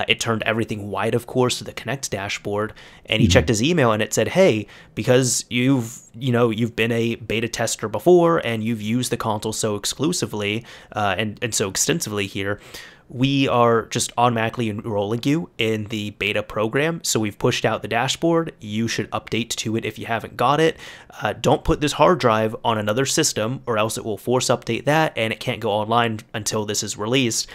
It turned everything white, of course, to the Kinect dashboard. And he checked his email, and it said, "Hey, because you've been a beta tester before, and you've used the console so exclusively and so extensively here, we are just automatically enrolling you in the beta program. So we've pushed out the dashboard. You should update to it if you haven't got it. Don't put this hard drive on another system, or else it will force update that, and it can't go online until this is released.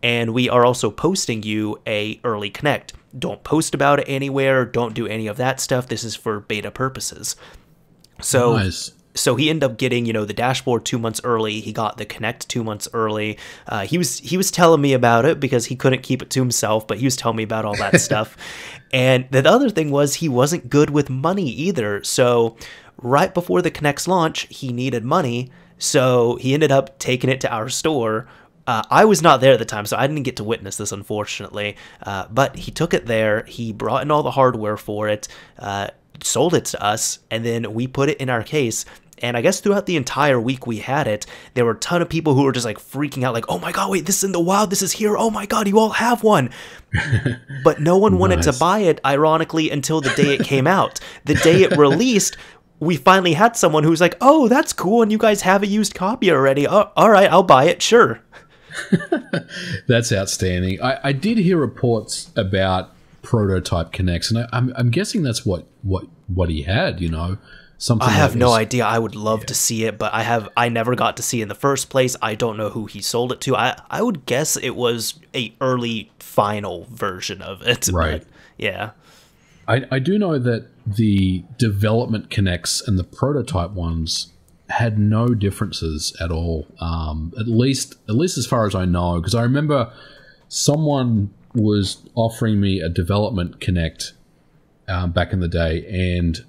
And we are also posting you a early Kinect. Don't post about it anywhere. Don't do any of that stuff. This is for beta purposes." So nice. So he ended up getting, the dashboard 2 months early. He got the Kinect 2 months early. He was telling me about it because he couldn't keep it to himself, but he was telling me about all that stuff. And the other thing was he wasn't good with money either. So right before the Kinect's launch, he needed money. So he ended up taking it to our store. I was not there at the time, so I didn't get to witness this, unfortunately. But he took it there. He brought in all the hardware for it, sold it to us, and then we put it in our case. And I guess throughout the entire week we had it, there were a ton of people who were just like freaking out, like, "Oh my god, wait, this is in the wild, this is here, oh my god, you all have one." But no one wanted to buy it, ironically, until the day it came out. The day it released, we finally had someone who was like, "Oh, that's cool, and you guys have a used copy already. Oh, all right, I'll buy it, sure." That's outstanding. I did hear reports about prototype Kinects, and I'm guessing that's what he had, Something I have no idea. I would love to see it, but I never got to see it in the first place. I don't know who he sold it to. I would guess it was a early final version of it. Right. But yeah. I do know that the development Kinects and the prototype ones had no differences at all. At least as far as I know, because I remember someone was offering me a development Kinect back in the day, and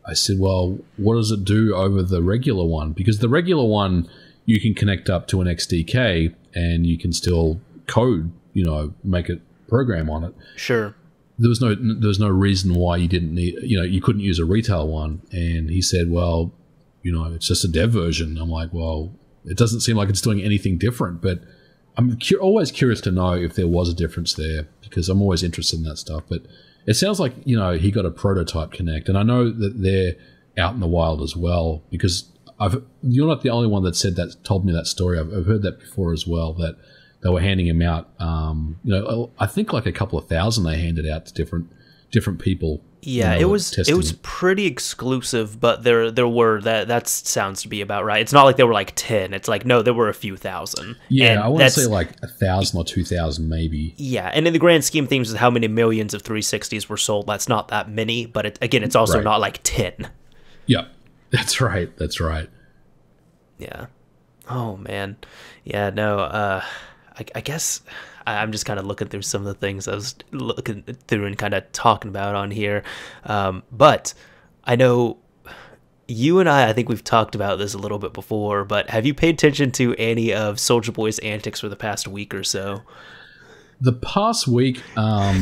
I said, "Well, what does it do over the regular one?" Because the regular one, you can connect up to an XDK and you can still code, make a program on it. Sure. There was no reason why you didn't need, you couldn't use a retail one. And he said, "Well, it's just a dev version." I'm like, "Well, it doesn't seem like it's doing anything different." But I'm always curious to know if there was a difference there, because I'm always interested in that stuff. But it sounds like, he got a prototype Kinect, and I know that they're out in the wild as well, because you're not the only one that told me that story. I've heard that before as well, that they were handing them out. I think like a couple of thousand they handed out to different people. Yeah, it was pretty exclusive, but there were that sounds to be about right. It's not like there were like 10. It's like no, there were a few thousand. Yeah, and I want to say like 1,000 or 2,000 maybe. Yeah, and in the grand scheme of things, how many millions of 360s were sold? That's not that many, but it's also not like 10. Yeah, that's right. That's right. Yeah. Oh man. Yeah. No. I guess I'm just kind of looking through some of the things I was looking through and kind of talking about on here. But I know you and I think we've talked about this a little bit before, but have you paid attention to any of Soulja Boy's antics for the past week or so? The past week, I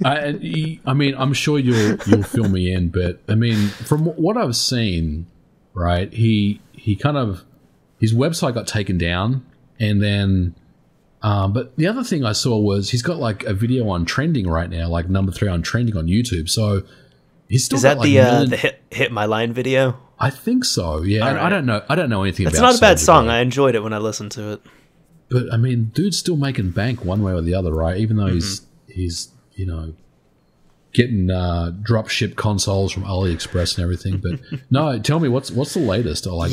mean, I'm sure you'll fill me in, but I mean, from what I've seen, right, he kind of, his website got taken down, and then but the other thing I saw was he's got like a video on trending right now, like number 3 on trending on YouTube. So he's still got the hit my line video? I think so. Yeah, right. I don't know anything about it. It's not a bad song. I enjoyed it when I listened to it. But I mean, dude's still making bank one way or the other, right? Even though he's you know, getting drop ship consoles from AliExpress and everything. But no, tell me what's the latest, or like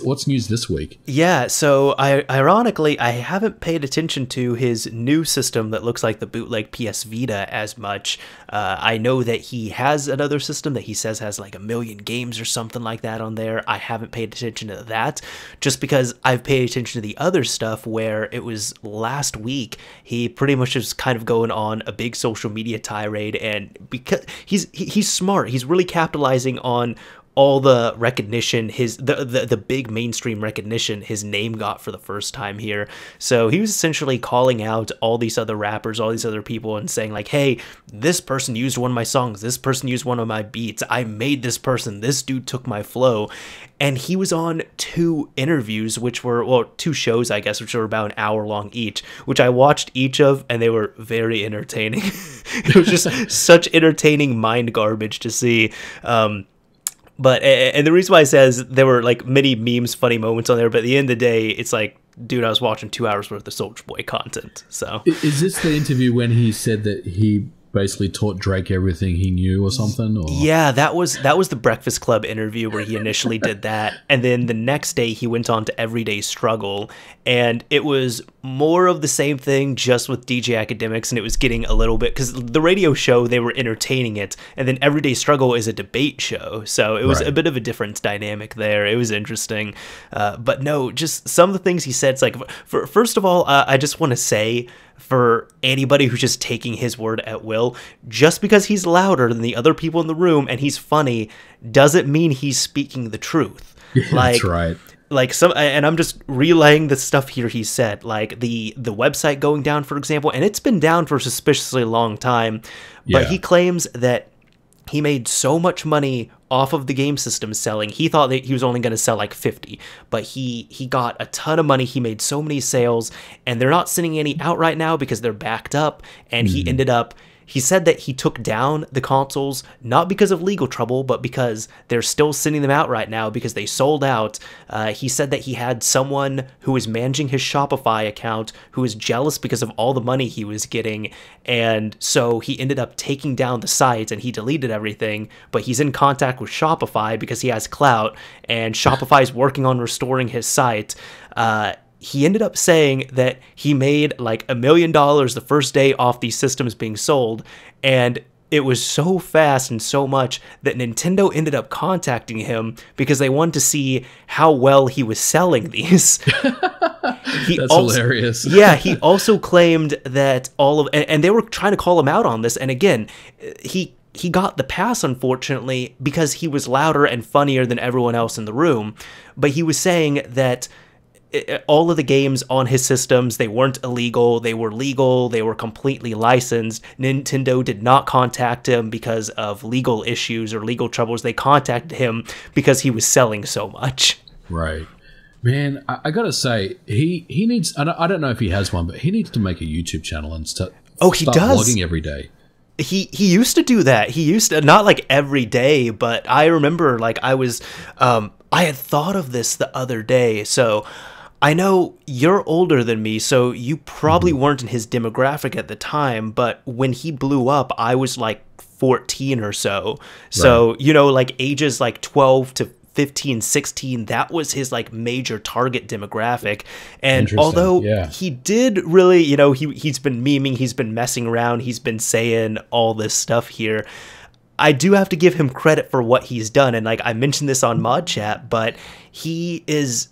what's news this week? Yeah, so ironically, I haven't paid attention to his new system that looks like the bootleg PS Vita as much. I know that he has another system that he says has like 1 million games or something like that on there. I haven't paid attention to that just because I've paid attention to the other stuff where it was last week. He pretty much was kind of going on a big social media tirade, and because he's smart, he's really capitalizing on all the recognition, the big mainstream recognition his name got for the first time here. So he was essentially calling out all these other rappers, all these other people, and saying like, hey, this person used one of my songs, this person used one of my beats, I made this person, this dude took my flow. And he was on 2 interviews, which were, well, 2 shows, I guess, which were about an hour long each, which I watched each of, and they were very entertaining. It was just such entertaining mind garbage to see. But the reason why I says there were like many memes, funny moments on there, but at the end of the day, it's like, dude, I was watching 2 hours worth of Soulja Boy content. So is this the interview when he said that he basically taught Drake everything he knew or something? Or? Yeah, that was the Breakfast Club interview where he initially did that, and then the next day he went on to Everyday Struggle, and it was more of the same thing, just with DJ Academics, and it was getting a little bit, because the radio show, they were entertaining it, and then Everyday Struggle is a debate show, so it was a bit of a different dynamic there. It was interesting, but no, just some of the things he said, it's like, first of all, I just want to say, for anybody who's just taking his word at will, just because he's louder than the other people in the room and he's funny doesn't mean he's speaking the truth. Yeah, that's right. Like some, and I'm just relaying the stuff here he said, like the website going down, for example, and it's been down for a suspiciously long time, but he claims that he made so much money off of the game system selling. He thought that he was only going to sell like 50, but he got a ton of money. He made so many sales, and they're not sending any out right now because they're backed up. And he ended up, he said that he took down the consoles, not because of legal trouble, but because they're still sending them out right now because they sold out. He said that he had someone who was managing his Shopify account who was jealous because of all the money he was getting. And so he ended up taking down the site and he deleted everything, but he's in contact with Shopify because he has clout, and Shopify is working on restoring his site. He ended up saying that he made like $1 million the first day off these systems being sold, and it was so fast and so much that Nintendo ended up contacting him because they wanted to see how well he was selling these. That's hilarious. Yeah, he also claimed that and they were trying to call him out on this, and again, he got the pass, unfortunately, because he was louder and funnier than everyone else in the room, but he was saying that all of the games on his systems, they weren't illegal, they were legal, they were completely licensed. Nintendo did not contact him because of legal issues or legal troubles. They contacted him because he was selling so much. Right. Man, I gotta say, he needs, I don't know if he has one, but he needs to make a YouTube channel and start vlogging every day. He used to do that. He used to, not like every day, but I remember like I had thought of this the other day. So I know you're older than me, so you probably weren't in his demographic at the time, but when he blew up, I was like 14 or so. So, Right. you know, like ages like 12 to 15, 16, that was his like major target demographic. And Interesting, although yeah. he did really, you know, he's been memeing, he's been messing around, he's been saying all this stuff here, I do have to give him credit for what he's done. And like I mentioned this on Mod Chat, but he's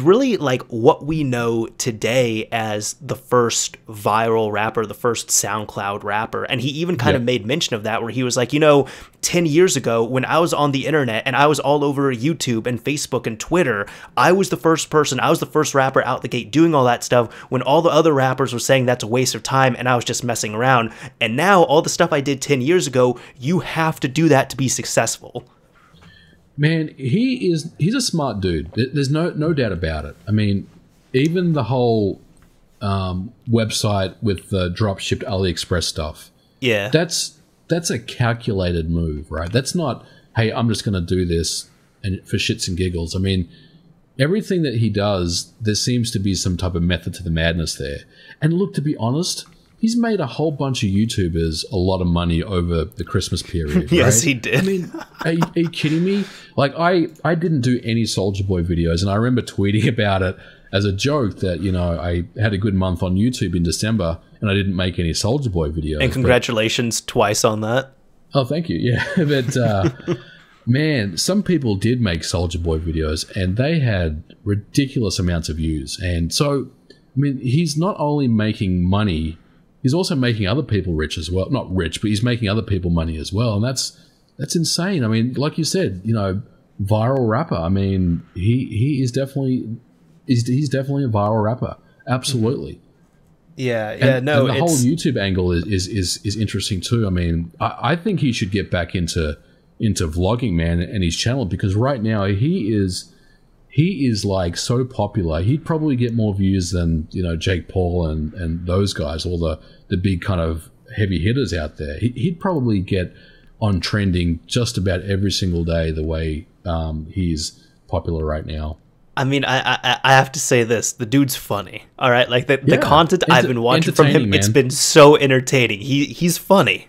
really like what we know today as the first viral rapper, the first SoundCloud rapper. And he even kind of made mention of that, where he was like, you know, 10 years ago when I was on the internet and I was all over YouTube and Facebook and Twitter, I was the first person, I was the first rapper out the gate doing all that stuff when all the other rappers were saying that's a waste of time and I was just messing around. And now all the stuff I did 10 years ago, you have to do that to be successful. Man, he's a smart dude. There's no doubt about it. I mean, even the whole website with the drop shipped AliExpress stuff. Yeah. That's a calculated move, right? That's not, hey, I'm just going to do this and for shits and giggles. I mean, everything that he does, there seems to be some type of method to the madness there. And look, to be honest, he's made a whole bunch of YouTubers a lot of money over the Christmas period. Yes, right? he did. I mean, are you kidding me? Like, I didn't do any Soulja Boy videos, and I remember tweeting about it as a joke that, you know, I had a good month on YouTube in December, and I didn't make any Soulja Boy videos. And congratulations twice on that. Oh, thank you. Yeah, but man, some people did make Soulja Boy videos, and they had ridiculous amounts of views. And so, I mean, he's not only making money, he's also making other people rich as well. Not rich, but he's making other people money as well, and that's insane. I mean, like you said, you know, viral rapper. I mean, he is definitely he's definitely a viral rapper. Absolutely. Yeah, And the whole YouTube angle is interesting too. I mean, I think he should get back into vlogging, man, and his channel, because right now he is like so popular. He'd probably get more views than, you know, Jake Paul and those guys, all the big kind of heavy hitters out there. He'd probably get on trending just about every single day the way he's popular right now. I mean, I have to say this. The dude's funny. All right? Like, the content I've been watching from him, it's been so entertaining. He's funny.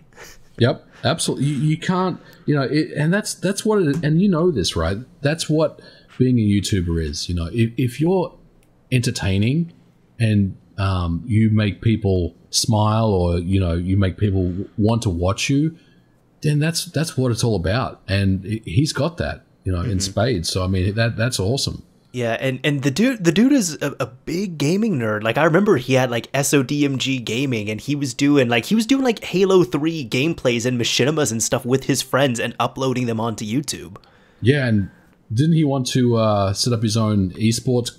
Yep, absolutely. You can't, you know, and that's what it is. And you know this, right? That's what being a YouTuber is. You know, if you're entertaining and you make people smile, or, you know, you make people want to watch you, then that's what it's all about. And he's got that, you know, in spades. So I mean, that's awesome. Yeah, and the dude is a big gaming nerd. Like, I remember he had like SODMG Gaming, and he was doing like Halo 3 gameplays and machinimas and stuff with his friends and uploading them onto YouTube. Yeah, and didn't he want to set up his own esports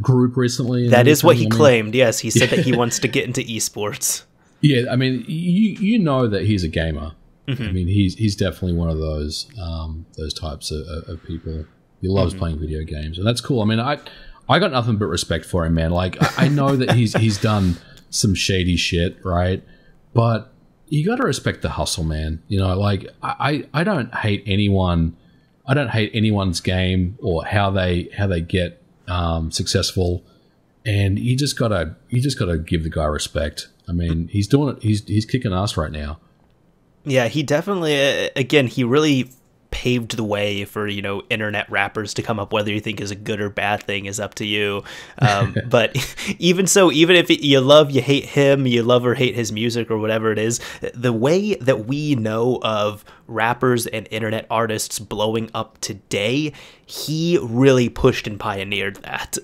group recently? That is what he claimed. Yes, he said that he wants to get into esports. Yeah, I mean, you know that he's a gamer. I mean, he's definitely one of those types of people. He loves playing video games, and that's cool. I mean, I got nothing but respect for him, man. Like, I know that he's done some shady shit, right? But you got to respect the hustle, man. You know, like, I don't hate anyone. I don't hate anyone's game or how they get successful, and you just gotta give the guy respect. I mean, he's doing it. He's kicking ass right now. Yeah, he definitely. Again, he really paved the way for, you know, internet rappers to come up. Whether you think is a good or bad thing is up to you. But even so, even if you hate him, you love or hate his music or whatever it is, the way that we know of rappers and internet artists blowing up today, he really pushed and pioneered that.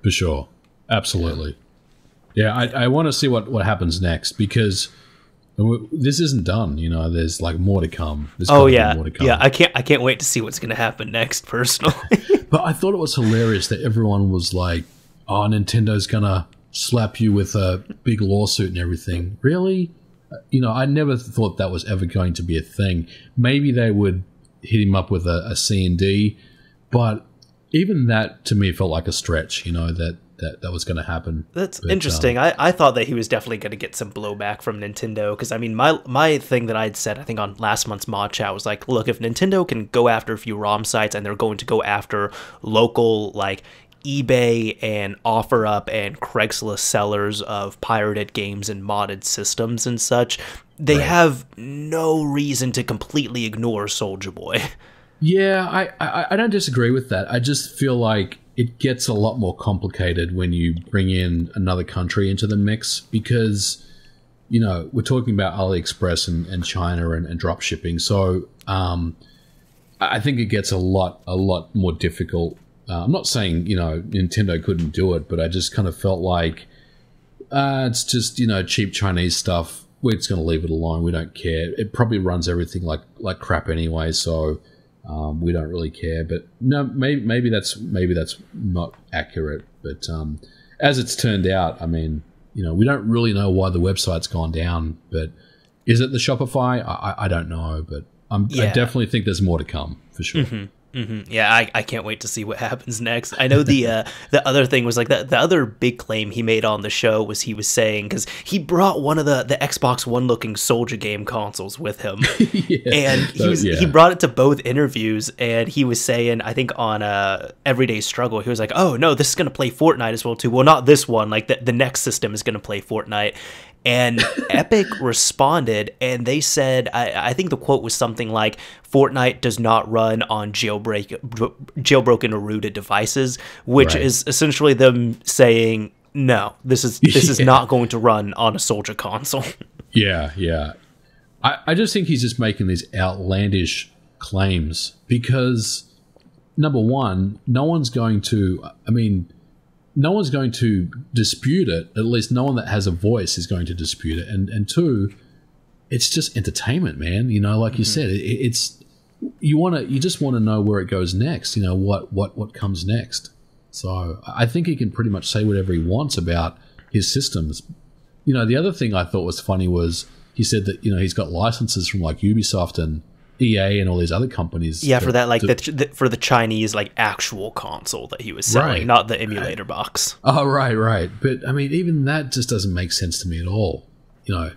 For sure. Absolutely. Yeah, I want to see what happens next, because this isn't done, you know. There's like more to come. More to come. Yeah. I can't wait to see what's going to happen next, personally. But I thought it was hilarious that everyone was like, "Oh, Nintendo's gonna slap you with a big lawsuit and everything." Really? You know, I never thought that was ever going to be a thing. Maybe they would hit him up with a C&D, but even that to me felt like a stretch. You know, that that was going to happen. That's interesting. I thought that he was definitely going to get some blowback from Nintendo, because I mean, my thing that I'd said, I think on last month's mod chat, was like, look, if Nintendo can go after a few ROM sites and they're going to go after local like eBay and OfferUp and Craigslist sellers of pirated games and modded systems and such, they have no reason to completely ignore Soulja Boy. Yeah, I don't disagree with that. I just feel like it gets a lot more complicated when you bring in another country into the mix, because, you know, we're talking about AliExpress and China and drop shipping. So I think it gets a lot more difficult. I'm not saying, you know, Nintendo couldn't do it, but I just kind of felt like it's just, you know, cheap Chinese stuff. We're just going to leave it alone. We don't care. It probably runs everything like crap anyway, so we don't really care. But no, maybe that's not accurate. But as it's turned out, I mean, you know, we don't really know why the website's gone down. But is it the Shopify? I don't know, but I definitely think there's more to come for sure. Mm-hmm. Mm-hmm. Yeah, I can't wait to see what happens next. I know the other thing was like the other big claim he made on the show was he was saying, because he brought one of the Xbox One looking Soulja game consoles with him, and he brought it to both interviews, and he was saying, I think on Everyday Struggle, he was like, oh no, this is gonna play Fortnite as well too. Well, not this one, like the next system is gonna play Fortnite. And Epic responded, and they said, I think the quote was something like, Fortnite does not run on jailbroken or rooted devices, which is essentially them saying, no, this is not going to run on a Soulja console. Yeah. I just think he's just making these outlandish claims because, number one, no one's going to dispute it. At least no one that has a voice is going to dispute it. And two, it's just entertainment, man. You know, like you said, it's you just want to know where it goes next. You know, what comes next. So I think he can pretty much say whatever he wants about his systems. You know, the other thing I thought was funny was he said that, you know, he's got licenses from like Ubisoft and EA and all these other companies. Yeah, for that, like for the Chinese like actual console that he was selling, not the emulator box. Oh, right. But I mean, even that just doesn't make sense to me at all. You know,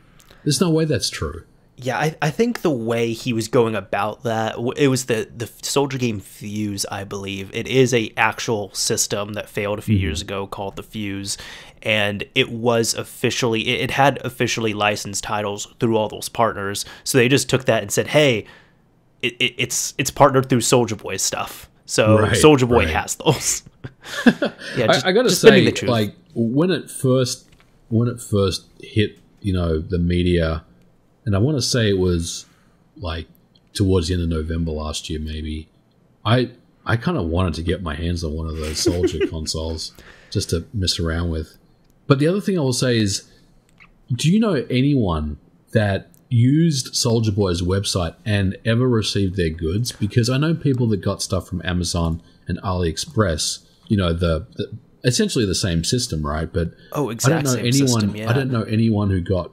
there's no way that's true. Yeah, I think the way he was going about that, it was the Soulja game Fuse, I believe. It is a actual system that failed a few years ago called the Fuse, and it had officially licensed titles through all those partners. So they just took that and said, hey, it's partnered through Soulja Boy's stuff. So Soulja Boy has those. Yeah, I gotta say, like when it first hit, you know, the media. And I want to say it was like towards the end of November last year, maybe. I kind of wanted to get my hands on one of those Soulja consoles just to mess around with. But the other thing I will say is, do you know anyone that used Soulja Boy's website and ever received their goods? Because I know people that got stuff from Amazon and AliExpress. You know, the essentially the same system, right? But I don't know anyone who got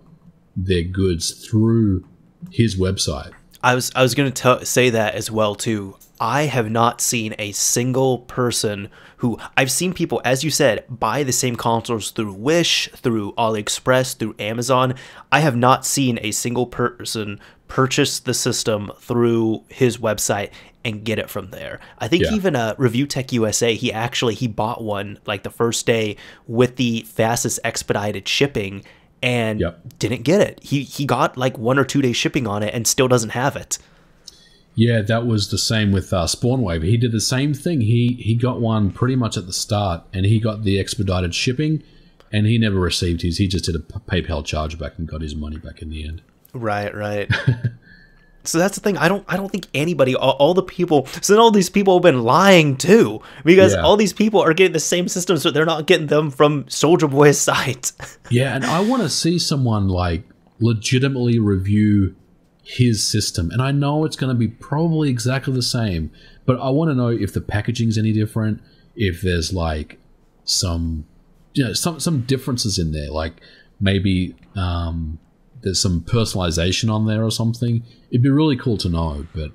their goods through his website. I was going to say that as well too. I have not seen a single person who, I've seen people, as you said, buy the same consoles through Wish, through AliExpress, through Amazon. I have not seen a single person purchase the system through his website and get it from there. I think even Review Tech USA, he bought one like the first day with the fastest expedited shipping and didn't get it. He got like 1 or 2 days shipping on it and still doesn't have it. Yeah, that was the same with Spawnwave. He did the same thing. He got one pretty much at the start, and he got the expedited shipping, and he never received his. He just did a PayPal chargeback and got his money back in the end. Right. So that's the thing. I don't think anybody, all the people, so then all these people have been lying too, because all these people are getting the same system, so they're not getting them from Soulja Boy's site. Yeah, and I want to see someone like legitimately review his system, and I know it's going to be probably exactly the same, but I want to know if the packaging's any different, if there's like some differences in there, like maybe there's some personalization on there or something. It'd be really cool to know, but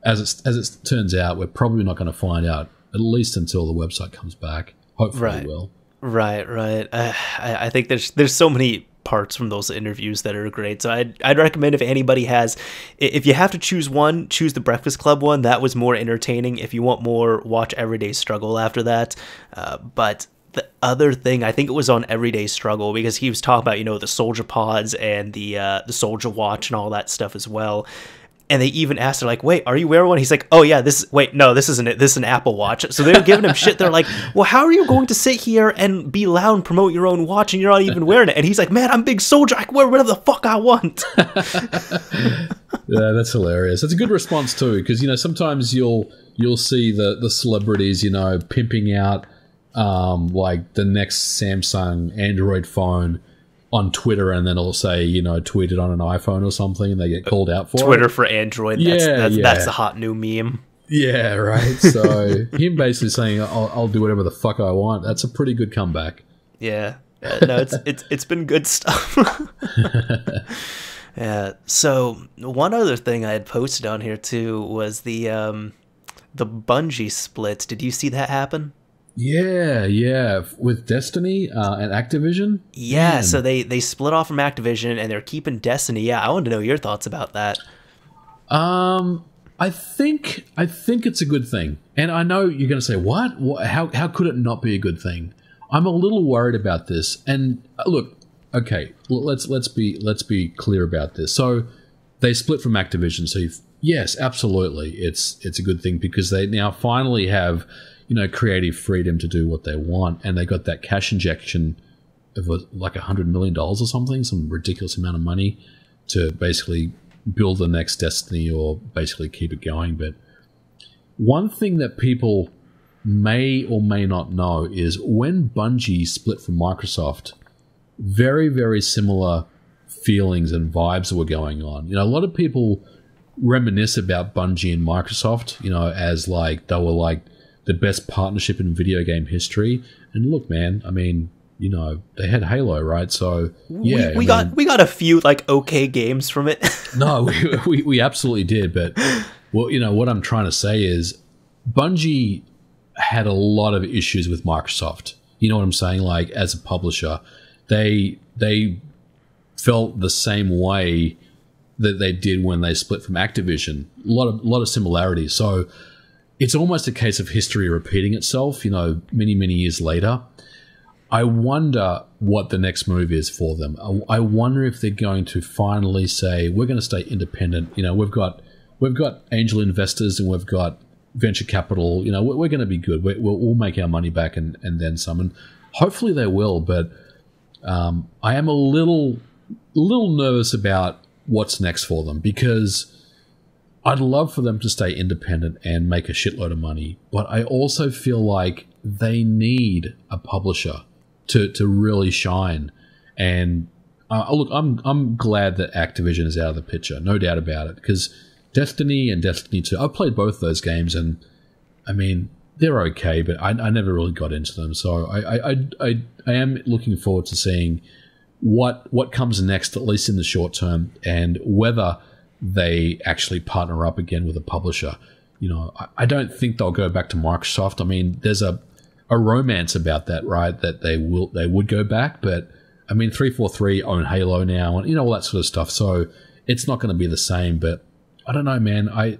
as it turns out, we're probably not going to find out, at least until the website comes back. Hopefully we will. Right, right. I think there's so many parts from those interviews that are great. So I'd recommend if anybody has, if you have to choose one, choose the Breakfast Club one. That was more entertaining. If you want more, watch Everyday Struggle after that. But the other thing, I think it was on Everyday Struggle, because he was talking about, you know, the Soulja pods and the Soulja watch and all that stuff as well. And they even asked her, like, wait, are you wearing one? He's like, oh, yeah, no, this isn't it. This is an Apple Watch. So they're giving him shit. They're like, well, how are you going to sit here and be loud and promote your own watch and you're not even wearing it? And he's like, man, I'm Big Soulja. I can wear whatever the fuck I want. Yeah, that's hilarious. That's a good response, too, because, you know, sometimes you'll see the celebrities, you know, pimping out, like, the next Samsung Android phone on Twitter, and then it'll say, you know, tweet it on an iPhone or something, and they get called out for Twitter it. for Android. That's the hot new meme. Yeah, right. So him basically saying, I'll do whatever the fuck I want. That's a pretty good comeback. Yeah. No, it's been good stuff. Yeah. So one other thing I had posted on here too was the Bungie Splits. Did you see that happen? Yeah, with Destiny and Activision. Yeah, Man. so they split off from Activision and they're keeping Destiny. Yeah, I wanted to know your thoughts about that. I think it's a good thing, and I know you're going to say, "What? How could it not be a good thing?" I'm a little worried about this. And look, okay, let's be clear about this. So they split from Activision. So yes, absolutely, it's a good thing because they now finally have, you know, creative freedom to do what they want, and they got that cash injection of like $100 million or something, some ridiculous amount of money to basically build the next Destiny or basically keep it going. But one thing that people may or may not know is when Bungie split from Microsoft, very, very similar feelings and vibes were going on. You know, a lot of people reminisce about Bungie and Microsoft, you know, as like they were like the best partnership in video game history. And look, man, I mean, you know, they had Halo, right? So yeah, we got a few like okay games from it. No, we absolutely did. But well, you know what I'm trying to say is Bungie had a lot of issues with Microsoft. You know what I'm saying? Like as a publisher, they felt the same way that they did when they split from Activision. A lot of similarities. So it's almost a case of history repeating itself, you know, many, many years later. I wonder what the next move is for them. I wonder if they're going to finally say, we're going to stay independent. You know, we've got angel investors and we've got venture capital. You know, we're going to be good. We'll make our money back and then some. And hopefully they will. But I am a little nervous about what's next for them, because I'd love for them to stay independent and make a shitload of money, but I also feel like they need a publisher to really shine. And look, I'm glad that Activision is out of the picture, no doubt about it, because Destiny and Destiny 2, I've played both those games, and I mean, they're okay, but I never really got into them. So I am looking forward to seeing what comes next, at least in the short term, and whether they actually partner up again with a publisher. You know, I don't think they'll go back to Microsoft. I mean, there's a romance about that, right? That they would go back, but I mean, 343 own Halo now, and you know, all that sort of stuff. So it's not going to be the same. But I don't know, man. I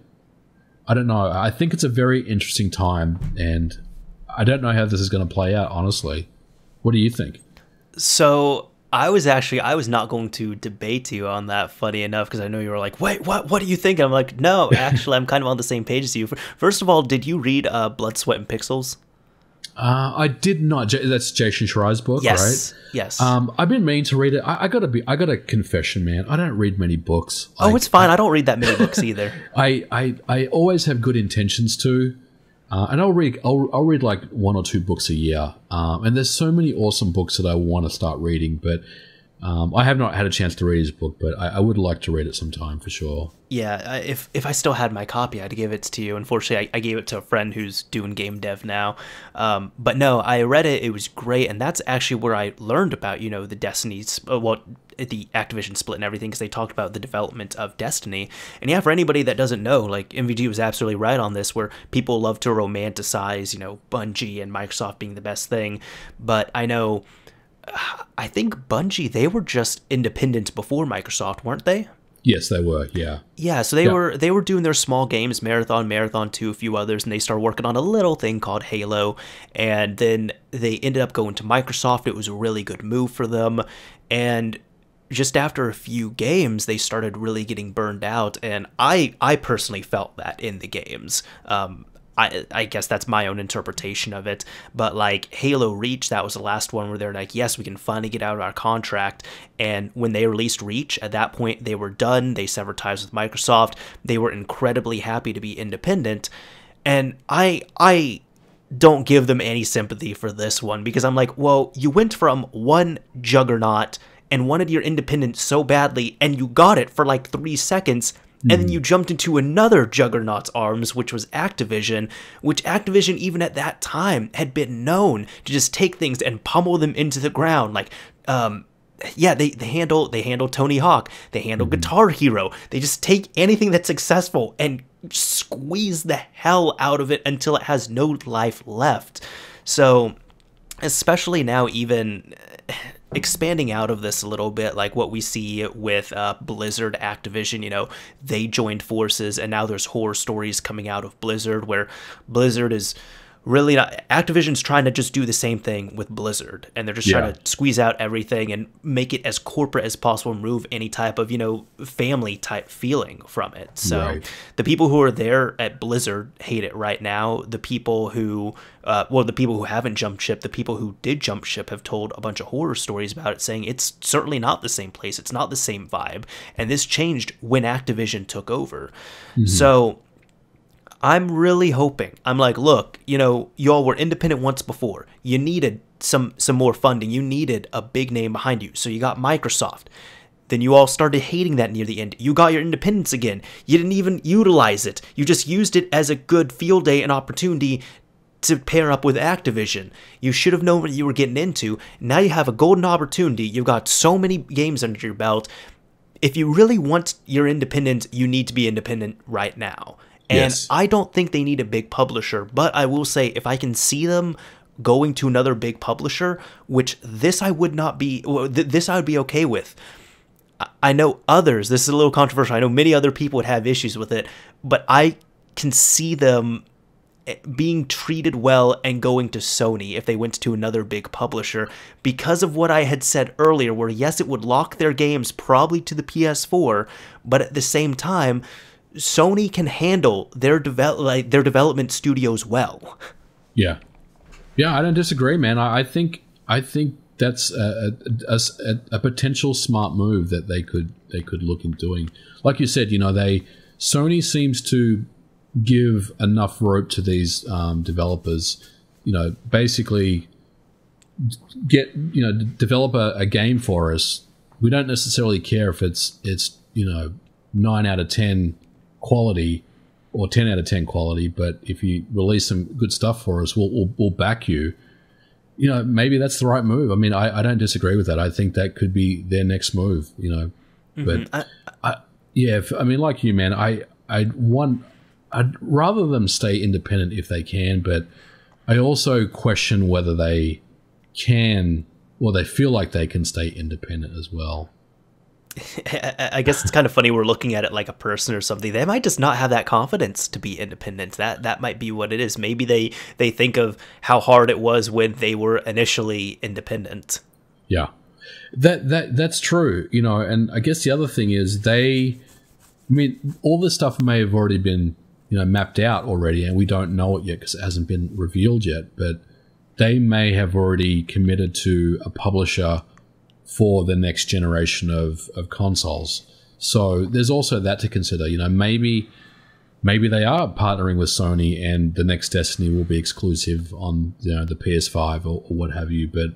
don't know. I think it's a very interesting time, and I don't know how this is going to play out, honestly. What do you think? So I was not going to debate you on that, funny enough, because I know you were like, wait, what do you think? And I'm like, no, actually, I'm kind of on the same page as you. First of all, did you read Blood, Sweat, and Pixels? I did not. That's Jason Schreier's book, yes, right? Yes. I've been meaning to read it. I got a confession, man. I don't read many books. Oh, it's fine. I don't read that many books either. I always have good intentions to, and I'll read like 1 or 2 books a year. And there's so many awesome books that I want to start reading, but I have not had a chance to read his book, but I would like to read it sometime for sure. Yeah, if I still had my copy, I'd give it to you. Unfortunately, I gave it to a friend who's doing game dev now. But no, I read it. It was great, and that's actually where I learned about, the Destiny's, the Activision split and everything, because they talked about the development of Destiny. And yeah, for anybody that doesn't know, like, MVG was absolutely right on this, where people love to romanticize, Bungie and Microsoft being the best thing. But I think Bungie, they were just independent before Microsoft, weren't they? Yes, they were. Yeah. Yeah. So they were doing their small games, Marathon 2, a few others, and they started working on a little thing called Halo. And then they ended up going to Microsoft. It was a really good move for them. And just after a few games, they started really getting burned out. And I personally felt that in the games. I guess that's my own interpretation of it, but like Halo Reach, that was the last one where they're like, yes, we can finally get out of our contract. And when they released Reach, at that point, they were done. They severed ties with Microsoft. They were incredibly happy to be independent. And I don't give them any sympathy for this one, because I'm like, well, you went from one juggernaut and wanted your independence so badly, and you got it for like 3 seconds. And then you jumped into another juggernaut's arms, which was Activision, which Activision, even at that time, had been known to just take things and pummel them into the ground. Like, they handle Tony Hawk, they handle Guitar Hero. They just take anything that's successful and squeeze the hell out of it until it has no life left. So, especially now, even expanding out of this a little bit, like what we see with Blizzard, Activision, they joined forces, and now there's horror stories coming out of Blizzard, where Blizzard is really not, Activision's trying to just do the same thing with Blizzard, and they're just trying to squeeze out everything and make it as corporate as possible, remove any type of, family type feeling from it. So the people who are there at Blizzard hate it right now. The people who, the people who haven't jumped ship, the people who did jump ship have told a bunch of horror stories about it, saying it's certainly not the same place, it's not the same vibe, and this changed when Activision took over. So I'm really hoping, I'm like, look, y'all were independent once before. You needed some more funding. You needed a big name behind you. So you got Microsoft. Then you all started hating that near the end. You got your independence again. You didn't even utilize it. You just used it as a good field day and opportunity to pair up with Activision. You should have known what you were getting into. Now you have a golden opportunity. You've got so many games under your belt. If you really want your independence, you need to be independent right now. And I don't think they need a big publisher, but I will say, if I can see them going to another big publisher, which this I would not be, this I would be okay with. I know others, this is a little controversial, I know many other people would have issues with it, but I can see them being treated well and going to Sony if they went to another big publisher, because of what I had said earlier, where yes, it would lock their games probably to the PS4, but at the same time, Sony can handle their development studios well. Yeah, I don't disagree, man. I think that's a potential smart move that they could look in doing. Like you said, Sony seems to give enough rope to these developers. Basically develop a game for us. We don't necessarily care if it's 9 out of 10 quality or 10 out of 10 quality, but if you release some good stuff for us, we'll back you. Maybe that's the right move. I mean, I don't disagree with that. I think that could be their next move. But I mean, like you, man, I'd rather them stay independent if they can, but I also question whether they can, or they feel like they can stay independent as well. I guess it's kind of funny, we're looking at it like a person or something. They might just not have that confidence to be independent. That might be what it is. Maybe they think of how hard it was when they were initially independent. Yeah, that's true. And I guess the other thing is all this stuff may have already been mapped out already, and we don't know it yet because it hasn't been revealed yet. But they may have already committed to a publisher for the next generation of consoles. So there's also that to consider. Maybe they are partnering with Sony and the next Destiny will be exclusive on the PS5 or what have you. But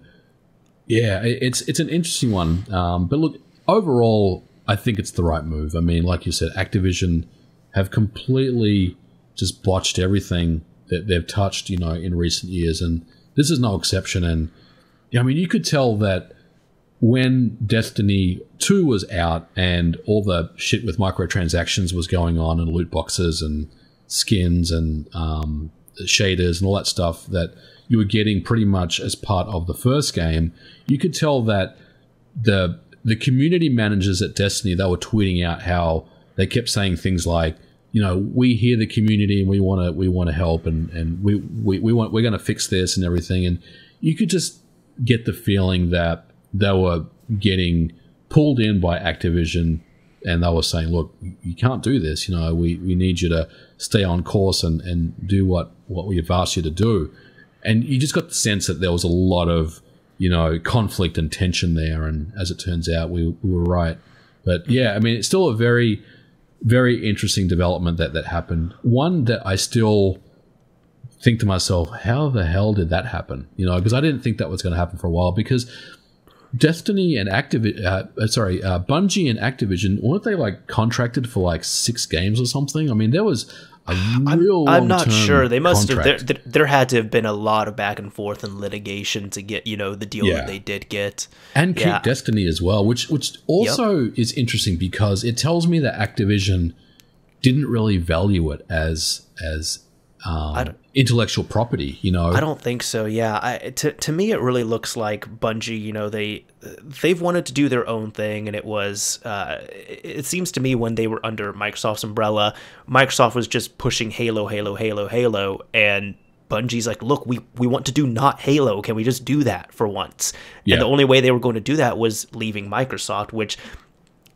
Yeah, it's an interesting one. But look, overall, I think it's the right move. I mean, like you said, Activision have completely just botched everything that they've touched, in recent years, and this is no exception. And I mean, you could tell that when Destiny 2 was out and all the shit with microtransactions was going on and loot boxes and skins and shaders and all that stuff that you were getting pretty much as part of the first game, you could tell that the community managers at Destiny, they were tweeting out how they kept saying things like, we hear the community and we want to help and we're going to fix this and everything. And you could just get the feeling that they were getting pulled in by Activision and they were saying, look, you can't do this. We need you to stay on course and do what we've asked you to do. And you just got the sense that there was a lot of, conflict and tension there. And as it turns out, we were right. But yeah, I mean, it's still a very, very interesting development that happened. One that I still think to myself, how the hell did that happen? Because I didn't think that was going to happen for a while, because Destiny and Bungie and Activision, weren't they like contracted for like 6 games or something? I mean, there was a real I'm not sure. They must contract. have. There had to have been a lot of back and forth and litigation to get the deal that they did get, and keep Destiny as well, which also is interesting because it tells me that Activision didn't really value it as intellectual property. I don't think so. Yeah, to me it really looks like Bungie. They've wanted to do their own thing, and it was. It seems to me when they were under Microsoft's umbrella, Microsoft was just pushing Halo, and Bungie's like, look, we want to do not Halo. Can we just do that for once? Yeah. And the only way they were going to do that was leaving Microsoft, which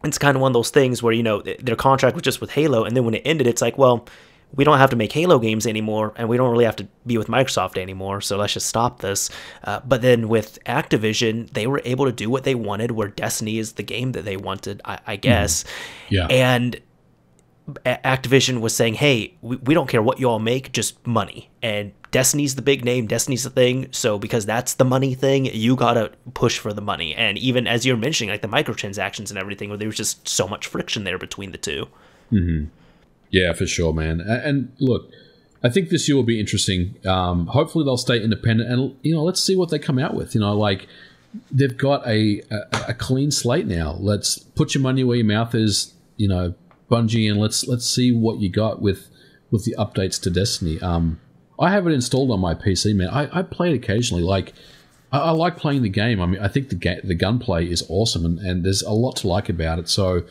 it's kind of one of those things where their contract was just with Halo, and then when it ended, it's like, well, we don't have to make Halo games anymore, and we don't really have to be with Microsoft anymore, so let's just stop this. But then with Activision, they were able to do what they wanted, where Destiny is the game that they wanted, I guess. Yeah. And Activision was saying, hey, we don't care what you all make, just money. And Destiny's the big name, Destiny's the thing, so because that's the money thing, you gotta push for the money. And even as you're mentioning, like the microtransactions and everything, where there was just so much friction there between the two. Mm-hmm. Yeah, for sure, man. And look, I think this year will be interesting. Hopefully they'll stay independent, and let's see what they come out with. Like they've got a clean slate now. Let's put your money where your mouth is, Bungie, and let's see what you got with the updates to Destiny. I have it installed on my PC, man. I play it occasionally. Like I like playing the game. I mean, I think the gunplay is awesome, and there's a lot to like about it. So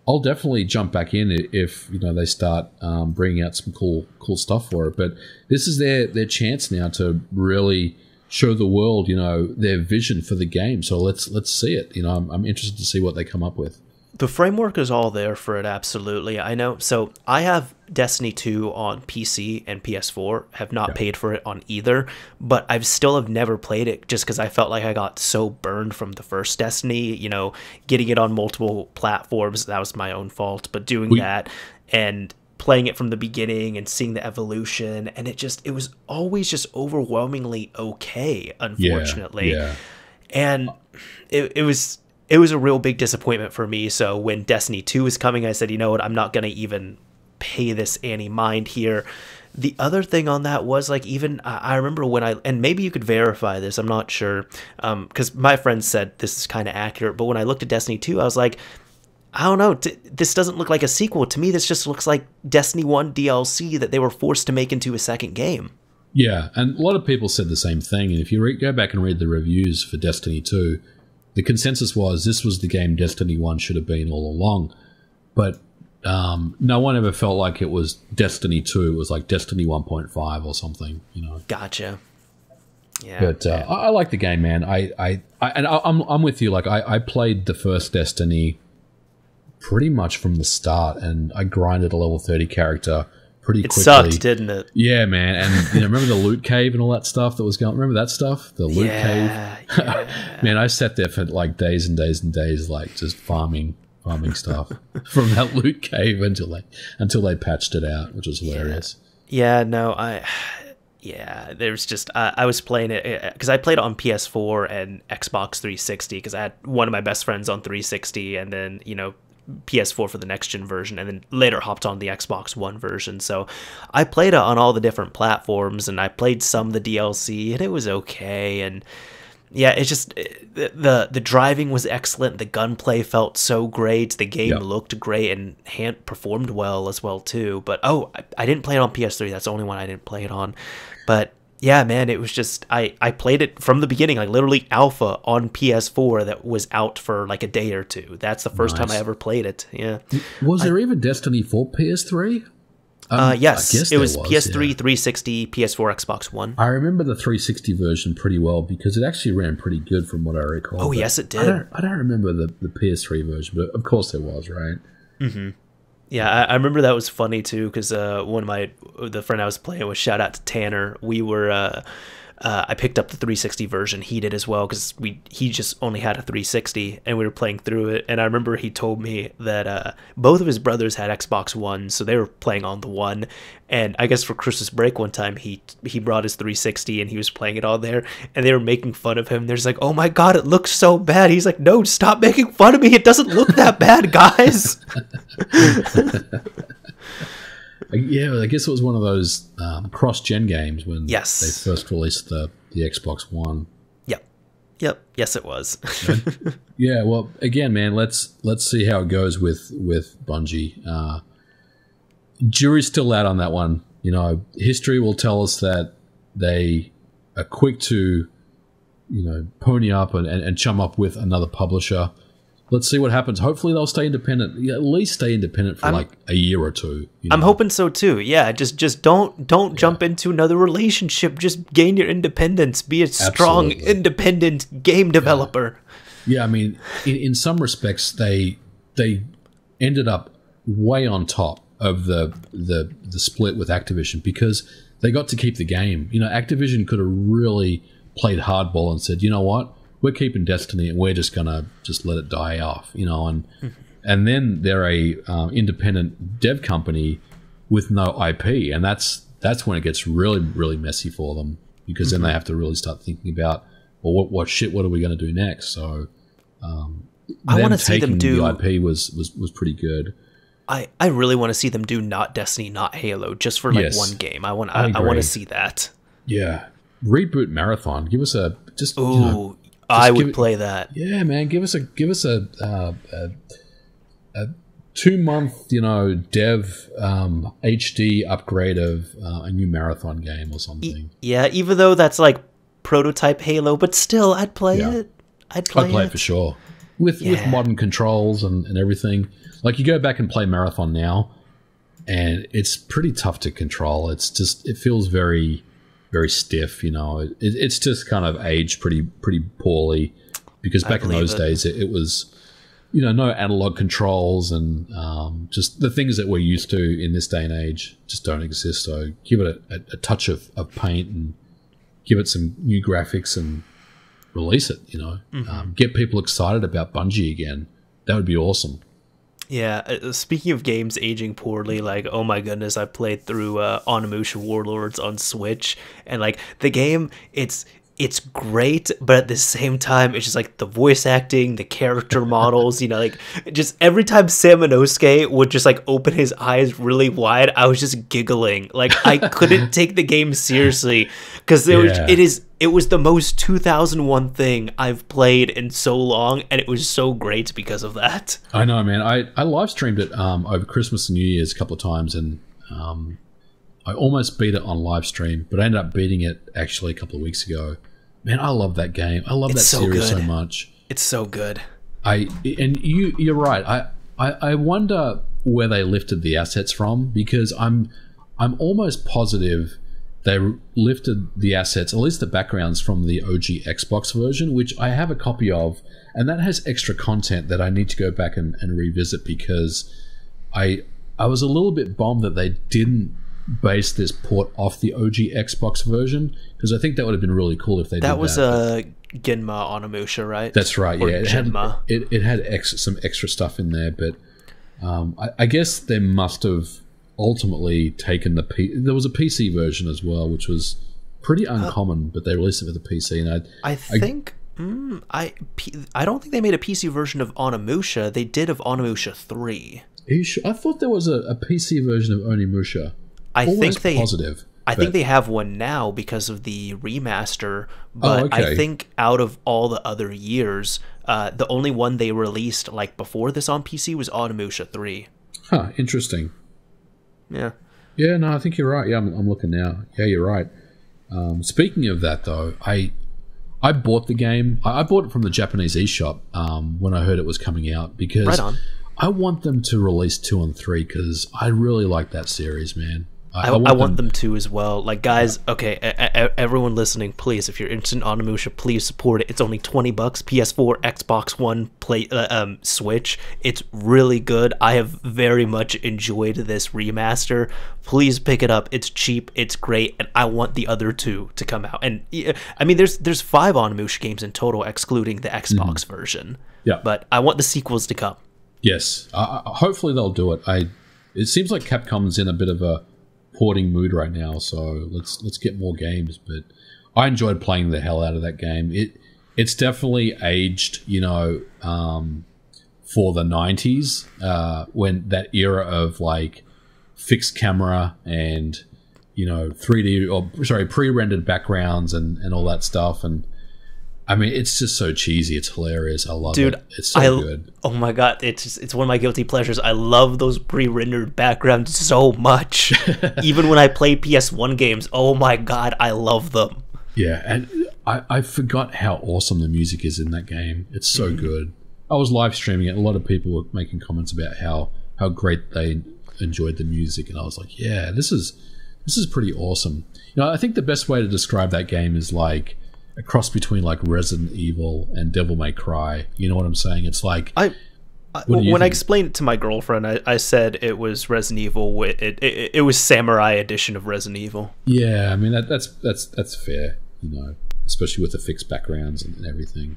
I'll definitely jump back in if they start bringing out some cool stuff for it. But this is their chance now to really show the world, their vision for the game. So let's see it. I'm interested to see what they come up with. The framework is all there for it, absolutely. I know. So I have Destiny 2 on PC and PS4, have not paid for it on either, but I've still have never played it just because I felt like I got so burned from the first Destiny, getting it on multiple platforms, that was my own fault, but doing that and playing it from the beginning and seeing the evolution, and it was always just overwhelmingly okay, unfortunately. Yeah. And it was a real big disappointment for me. So when Destiny 2 was coming, I said, you know what, I'm not going to even pay this any mind here. The other thing on that was, like, even I remember when and maybe you could verify this, I'm not sure, because my friends said this is kind of accurate, but when I looked at Destiny 2, I was like, I don't know, this doesn't look like a sequel. To me, this just looks like Destiny 1 DLC that they were forced to make into a second game. Yeah, and a lot of people said the same thing, and if you go back and read the reviews for Destiny 2, the consensus was this was the game Destiny 1 should have been all along. But no one ever felt like it was Destiny 2. It was like Destiny 1.5 or something, Gotcha. Yeah. But I like the game, man. I'm with you. Like I played the first Destiny pretty much from the start, and I grinded a level 30 character pretty quickly. It sucked, didn't it? Yeah, man. And remember the loot cave and all that stuff that was going? Remember that stuff? The loot cave? Yeah. Man, I sat there for like days and days and days, like just farming stuff from that loot cave until they patched it out, which was hilarious. Yeah, no, Yeah, there's just I was playing it because I played it on PS4 and Xbox 360 because I had one of my best friends on 360, and then PS4 for the next gen version, and then later hopped on the Xbox One version. So I played it on all the different platforms, and I played some of the DLC, and it was okay. And yeah, it's just the driving was excellent. The gunplay felt so great. The game looked great and performed well as well too. But I didn't play it on PS3. That's the only one I didn't play it on. But yeah, man, it was just I played it from the beginning, like literally alpha on PS4 that was out for like a day or two. That's the first time I ever played it. Yeah. Was there even Destiny for PS3? Yes, it was PS3, 360, PS4, Xbox One. I remember the 360 version pretty well because it actually ran pretty good from what I recall. Oh, yes, it did. I don't remember the PS3 version, but of course there was, right? Mm-hmm. Yeah, I remember that was funny too because the friend I was playing with, shout out to Tanner, we were I picked up the 360 version. He did as well because he just only had a 360 and we were playing through it. And I remember he told me that both of his brothers had Xbox One, so they were playing on the One. And I guess for Christmas break one time he brought his 360 and he was playing it all there, and they were making fun of him. They're just like, "Oh my god, it looks so bad." He's like, "No, stop making fun of me. It doesn't look that bad, guys." Yeah, I guess it was one of those cross-gen games when they first released the Xbox One. Yep. Yes, it was. Yeah. Well, again, man, let's see how it goes with Bungie. Jury's still out on that one. History will tell us that they are quick to, pony up and chum up with another publisher. Let's see what happens. Hopefully they'll stay independent. Yeah, at least stay independent for like a year or two. I'm hoping so too. Yeah, just don't jump into another relationship. Just gain your independence. Be a strong, independent game developer. Yeah, I mean, in some respects, they ended up way on top of the split with Activision because they got to keep the game. Activision could have really played hardball and said, "You know what? We're keeping Destiny and we're just gonna let it die off," and then they're a independent dev company with no IP, and that's when it gets really, really messy for them because then they have to really start thinking about, well, what are we going to do next? So I want to see them do the IP was pretty good. I really want to see them do not Destiny, not Halo, just for one game. I want to see that. Yeah, reboot Marathon. Give us a just. I would play that. Yeah, man. Give us a 2-month, dev HD upgrade of a new Marathon game or something. Yeah, even though that's like prototype Halo, but still, I'd play it. I'd play it for sure with modern controls and everything. Like you go back and play Marathon now, and it's pretty tough to control. It feels very, very stiff, It's just kind of aged pretty poorly because back in those days it was, no analog controls and just the things that we're used to in this day and age just don't exist. So give it a touch of paint and give it some new graphics and release it. Get people excited about Bungie again. That would be awesome. Yeah, speaking of games aging poorly, like, oh my goodness, I played through Onimusha Warlords on Switch, and like the game, it's great, but at the same time, it's just like the voice acting, the character models, like just every time Samanosuke would just like open his eyes really wide, I was just giggling. Like I couldn't take the game seriously because it was the most 2001 thing I've played in so long, and it was so great because of that. I know, man. I live streamed it over Christmas and New Year's a couple of times, and I almost beat it on live stream, but I ended up beating it actually a couple of weeks ago. Man, I love that game. I love that series so much. It's so good. You're right. I wonder where they lifted the assets from because I'm almost positive they lifted the assets, at least the backgrounds, from the OG Xbox version, which I have a copy of, and that has extra content that I need to go back and revisit because I was a little bit bummed that they didn't base this port off the OG Xbox version because I think that would have been really cool if they did that. That was Ginma Onimusha, right? That's right, or yeah. It had some extra stuff in there, but I guess they must have ultimately taken there was a PC version as well, which was pretty uncommon, but they released it for the PC. And I think I don't think they made a PC version of Onimusha. They did of Onimusha 3. Are you sure? I thought there was a PC version of Onimusha. I think they have one now because of the remaster, but I think out of all the other years, the only one they released like before this on PC was Onimusha 3. Huh, interesting. Yeah. Yeah, no, I think you're right. Yeah, I'm looking now. Yeah, you're right. Speaking of that, though, I bought the game. I bought it from the Japanese eShop when I heard it was coming out because right on. I want them to release 2 and 3 because I really like that series, man. I want them to as well. Like, guys, okay, everyone listening, please, if you're interested in Onimusha, please support it. It's only $20, PS4, Xbox One, Switch. It's really good. I have very much enjoyed this remaster. Please pick it up. It's cheap, it's great, and I want the other 2 to come out. And I mean, there's 5 Onimusha games in total, excluding the Xbox version. Yeah, but I want the sequels to come. Yes, hopefully they'll do it. It seems like Capcom's in a bit of a porting mood right now, so let's get more games. But I enjoyed playing the hell out of that game. It's definitely aged, for the 90s, when that era of like fixed camera and 3D pre-rendered backgrounds and all that stuff. And I mean, it's just so cheesy. It's hilarious. I love it. It's so good. Oh my god, it's one of my guilty pleasures. I love those pre-rendered backgrounds so much. Even when I play PS1 games, oh my god, I love them. Yeah, and I forgot how awesome the music is in that game. It's so good. I was live streaming it. A lot of people were making comments about how great they enjoyed the music, and I was like, yeah, this is pretty awesome. I think the best way to describe that game is like a cross between like Resident Evil and Devil May Cry. You know what I'm saying? It's like when I explained it to my girlfriend, I said it was Resident Evil. It was Samurai edition of Resident Evil. Yeah, I mean that's fair. Especially with the fixed backgrounds and everything.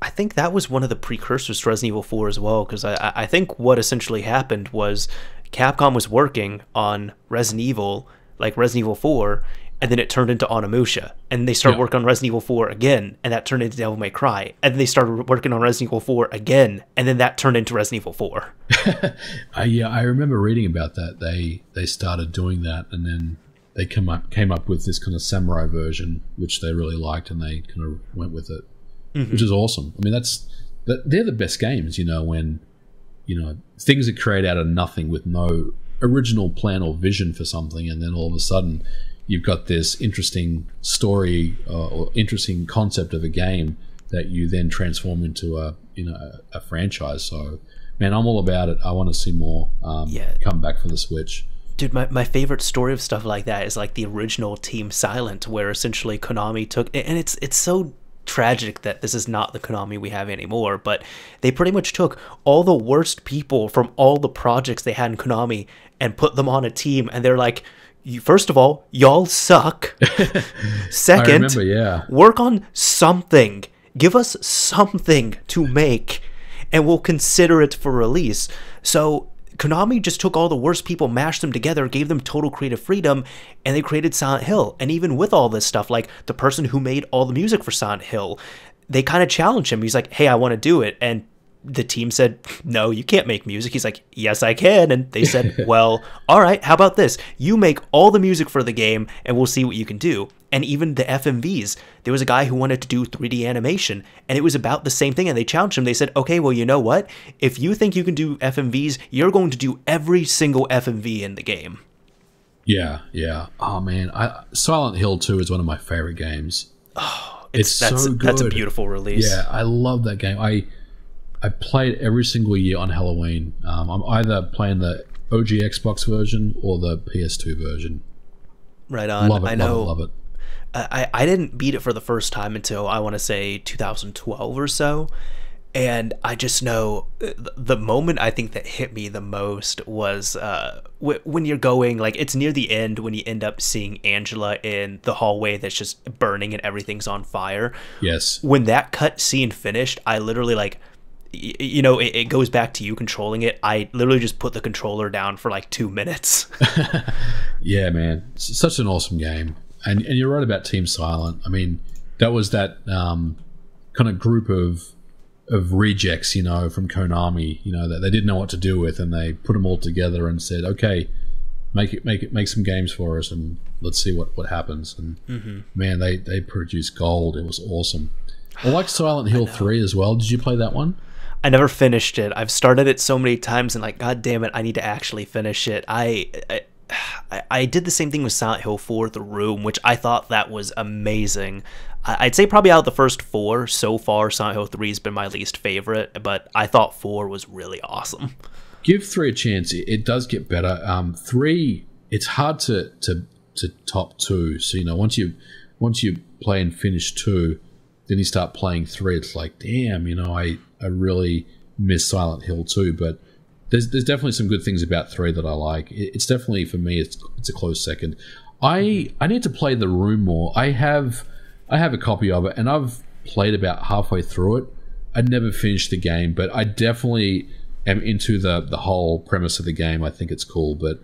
I think that was one of the precursors to Resident Evil 4 as well, because I think what essentially happened was Capcom was working on Resident Evil, like Resident Evil 4. And then it turned into Onimusha. And they started working on Resident Evil 4 again. And that turned into Devil May Cry. And then they started working on Resident Evil 4 again. And then that turned into Resident Evil 4. Yeah, I remember reading about that. They started doing that. And then they came up with this kind of samurai version, which they really liked. And they kind of went with it, which is awesome. I mean, they're the best games, when, things are created out of nothing with no original plan or vision for something. And then all of a sudden you've got this interesting story or interesting concept of a game that you then transform into a franchise. So, man, I'm all about it. I want to see more come back for the Switch. Dude, my favorite story of stuff like that is like the original Team Silent, where essentially Konami took, and it's so tragic that this is not the Konami we have anymore, but they pretty much took all the worst people from all the projects they had in Konami and put them on a team, and they're like, first of all, y'all suck. Second, I remember, work on something. Give us something to make, and we'll consider it for release. So Konami just took all the worst people, mashed them together, gave them total creative freedom, and they created Silent Hill. And even with all this stuff, like the person who made all the music for Silent Hill, they kind of challenged him. He's like, hey, I want to do it. And the team said, no, you can't make music. He's like, yes, I can. And they said, well, all right, how about this? You make all the music for the game and we'll see what you can do. And even the FMVs, there was a guy who wanted to do 3D animation and it was about the same thing. And they challenged him. They said, okay, well, you know what? If you think you can do FMVs, you're going to do every single FMV in the game. Yeah. Oh, man. Silent Hill 2 is one of my favorite games. Oh, it's so good. That's a beautiful release. Yeah, I love that game. I play it every single year on Halloween. I'm either playing the OG Xbox version or the PS2 version. Right on. Love it, I know. Love it. I didn't beat it for the first time until, I want to say, 2012 or so. And I just know the moment I think that hit me the most was when you're going, like, it's near the end when you end up seeing Angela in the hallway that's just burning and everything's on fire. Yes. When that cut scene finished, I literally, like, it goes back to you controlling it. I literally just put the controller down for like 2 minutes. Yeah, man. It's such an awesome game. And you're right about Team Silent. I mean, that was that kind of group of rejects, you know, from Konami, you know, that they didn't know what to do with, and they put them all together and said, okay, make some games for us, and let's see what happens. And man, they produced gold. It was awesome. I like Silent Hill 3 as well. Did you play that one? I never finished it. I've started it so many times and like, god damn it, I need to actually finish it. I did the same thing with Silent Hill 4, The Room, which I thought that was amazing. I'd say probably out of the first 4 so far, Silent Hill 3 has been my least favorite, but I thought 4 was really awesome. Give 3 a chance. It does get better. 3, it's hard to top 2. So, you know, once you play and finish 2, then you start playing 3. It's like, damn, you know, I really miss Silent Hill 2, but there's definitely some good things about 3 that I like. It's definitely, for me, it's a close second. I need to play The Room more. I have a copy of it, and I've played about halfway through it. I never finished the game, but I definitely am into the whole premise of the game. I think it's cool, but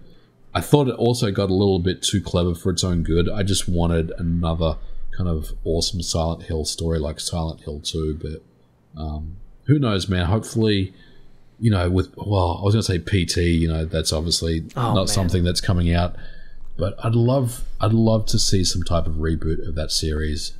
I thought it also got a little bit too clever for its own good. I just wanted another kind of awesome Silent Hill story like Silent Hill 2, but who knows, man. Hopefully, you know, I was going to say PT, you know, that's obviously not something that's coming out, but I'd love to see some type of reboot of that series.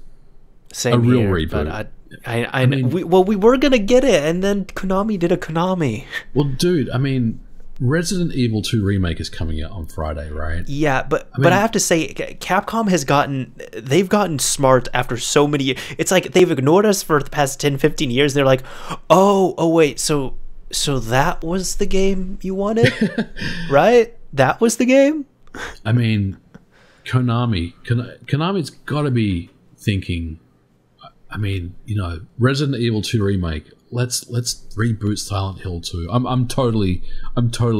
Same real here, reboot. But I mean, we were gonna get it, and then Konami did a Konami. Well, dude, I mean, Resident Evil 2 remake is coming out on Friday, right? Yeah, but I have to say, Capcom they've gotten smart after so many years. It's like they've ignored us for the past 10, 15 years. They're like, oh wait, so that was the game you wanted, right? That was the game. I mean, Konami's got to be thinking. I mean, you know, Resident Evil 2 remake. Let's reboot Silent Hill 2. I'm totally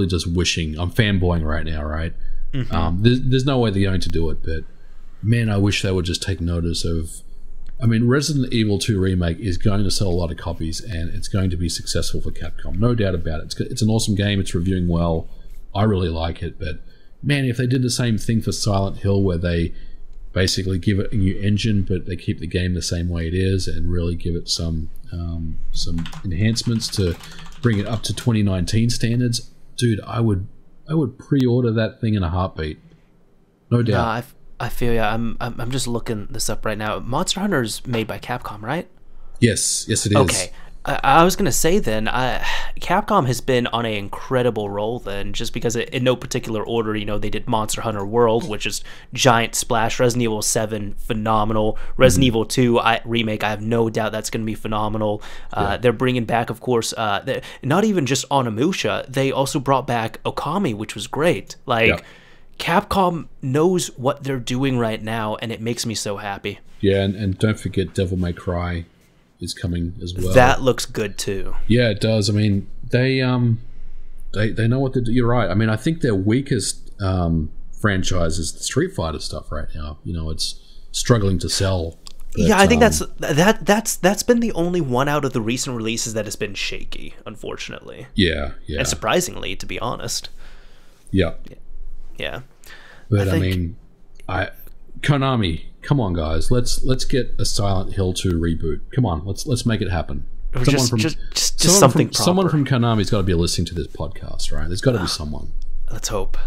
just wishing. I'm fanboying right now, right? There's no way they're going to do it, but man, I wish they would just take notice of. I mean, Resident Evil 2 remake is going to sell a lot of copies, and it's going to be successful for Capcom, no doubt about it. It's an awesome game. It's reviewing well. I really like it, but man, if they did the same thing for Silent Hill, where they basically give it a new engine, but they keep the game the same way it is, and really give it some enhancements to bring it up to 2019 standards, dude, I would pre-order that thing in a heartbeat, no doubt. I feel ya. I'm just looking this up right now. Monster Hunter's made by Capcom, right? Yes, it is. Okay. I was gonna say then, Capcom has been on an incredible roll then, just because in no particular order, you know, they did Monster Hunter World, which is giant splash. Resident Evil 7, phenomenal. Resident Evil 2 remake, I have no doubt that's gonna be phenomenal. They're bringing back, of course, not even just Onimusha, they also brought back Okami, which was great. Like, Capcom knows what they're doing right now, and it makes me so happy. Yeah, and don't forget Devil May Cry is coming as well. That looks good too. Yeah, it does. I mean, they know what to do. You're right. I mean, I think their weakest franchise is the Street Fighter stuff right now. You know, it's struggling to sell. But, yeah, I think that's been the only one out of the recent releases that has been shaky, unfortunately. Yeah. And surprisingly, to be honest. Yeah. But I mean, Konami, come on, guys, let's get a Silent Hill 2 reboot. Come on, let's make it happen. Someone from Konami's got to be listening to this podcast, right? There's got to be someone. Let's hope.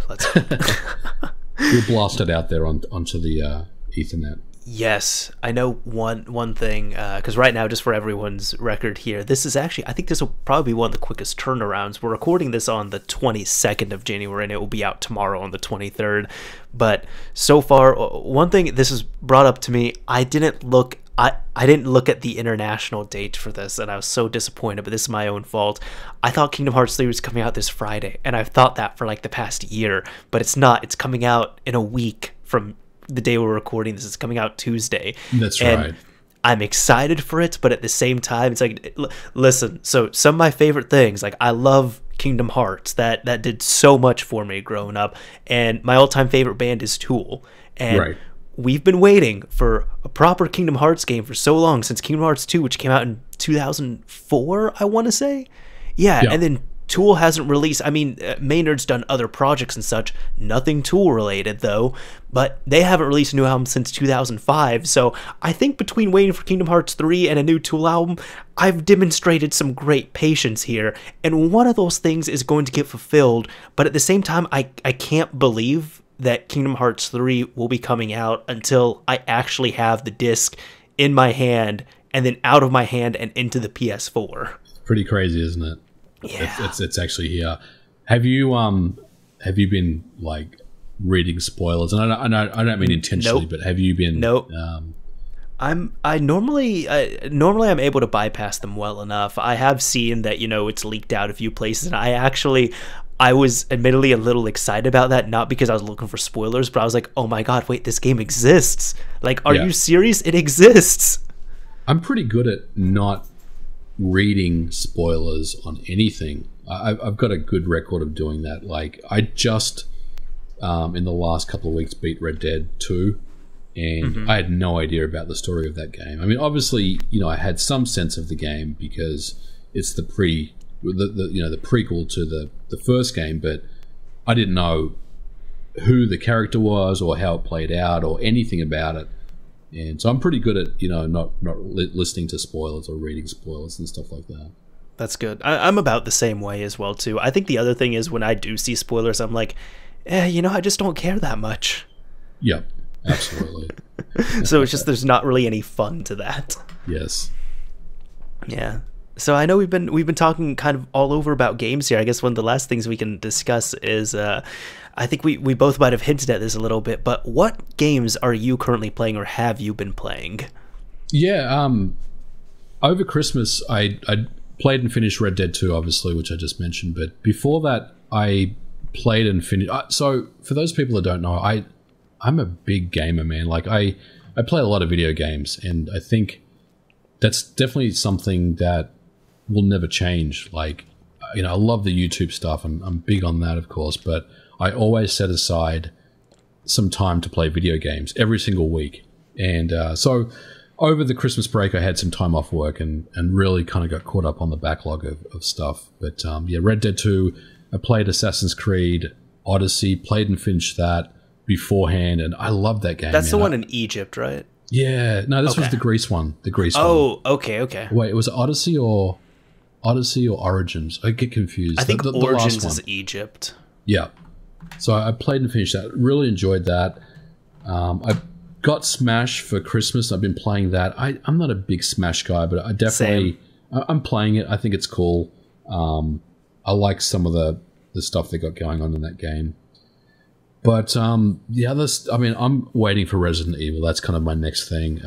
We'll blast it out there onto the Ethernet. Yes, I know one thing, because right now, just for everyone's record here, this is actually, I think this will probably be one of the quickest turnarounds. We're recording this on the 22nd of January, and it will be out tomorrow on the 23rd. But so far, one thing this has brought up to me, I didn't look at the international date for this, and I was so disappointed, but this is my own fault. I thought Kingdom Hearts 3 was coming out this Friday, and I've thought that for like the past year, but it's not. It's coming out in a week from the day we're recording this. Is coming out Tuesday. That's right. I'm excited for it, but at the same time, it's like, listen, so some of my favorite things, like I love Kingdom Hearts, that did so much for me growing up, and my all-time favorite band is Tool, and we've been waiting for a proper Kingdom Hearts game for so long, since Kingdom Hearts 2, which came out in 2004, I want to say. Yeah, and then Tool hasn't released, I mean, Maynard's done other projects and such, nothing Tool related though, but they haven't released a new album since 2005, so I think between waiting for Kingdom Hearts 3 and a new Tool album, I've demonstrated some great patience here, and one of those things is going to get fulfilled, but at the same time, I can't believe that Kingdom Hearts 3 will be coming out until I actually have the disc in my hand, and then out of my hand and into the PS4. Pretty crazy, isn't it? Yeah, it's actually here. Have you been like reading spoilers? And I don't mean intentionally, but have you been? Nope. I normally I'm able to bypass them well enough. I have seen that, you know, it's leaked out a few places, and I was admittedly a little excited about that, not because I was looking for spoilers, but I was like, oh my god, wait, this game exists. Like, are you serious? It exists. I'm pretty good at not reading spoilers on anything. I've got a good record of doing that. Like, I just in the last couple of weeks beat Red Dead 2, and I had no idea about the story of that game. I mean, obviously, you know, I had some sense of the game because it's the prequel to the first game, but I didn't know who the character was or how it played out or anything about it. And so I'm pretty good at, you know, not listening to spoilers or reading spoilers and stuff like that. That's good. I'm about the same way as well, too. I think the other thing is when I do see spoilers, I'm like, you know, I just don't care that much. Yep, absolutely. So it's just there's not really any fun to that. Yes. Yeah. So I know we've been talking kind of all over about games here. I guess one of the last things we can discuss is I think we both might have hinted at this a little bit, but what games are you currently playing or have you been playing? Yeah, over Christmas I played and finished Red Dead 2, obviously, which I just mentioned, but before that I played and finished. So for those people that don't know, I'm a big gamer, man. Like I play a lot of video games, and I think that's definitely something that will never change. Like, you know, I love the YouTube stuff. I'm big on that, of course, but I always set aside some time to play video games every single week. And so over the Christmas break, I had some time off work and really kind of got caught up on the backlog of stuff. But yeah, Red Dead 2, I played Assassin's Creed Odyssey, played and finished that beforehand, and I love that game. That's the one in Egypt, right? Yeah. No, this was the Greece one. The Greece one. Oh, okay. Wait, was it Odyssey or Origins? I get confused. I think the Origins is Egypt. Yeah. So I played and finished that. Really enjoyed that. I got Smash for Christmas. I've been playing that. I'm not a big Smash guy, but I definitely I'm playing it. I think it's cool. I like some of the stuff they got going on in that game. But the others, I mean, I'm waiting for Resident Evil. That's kind of my next thing.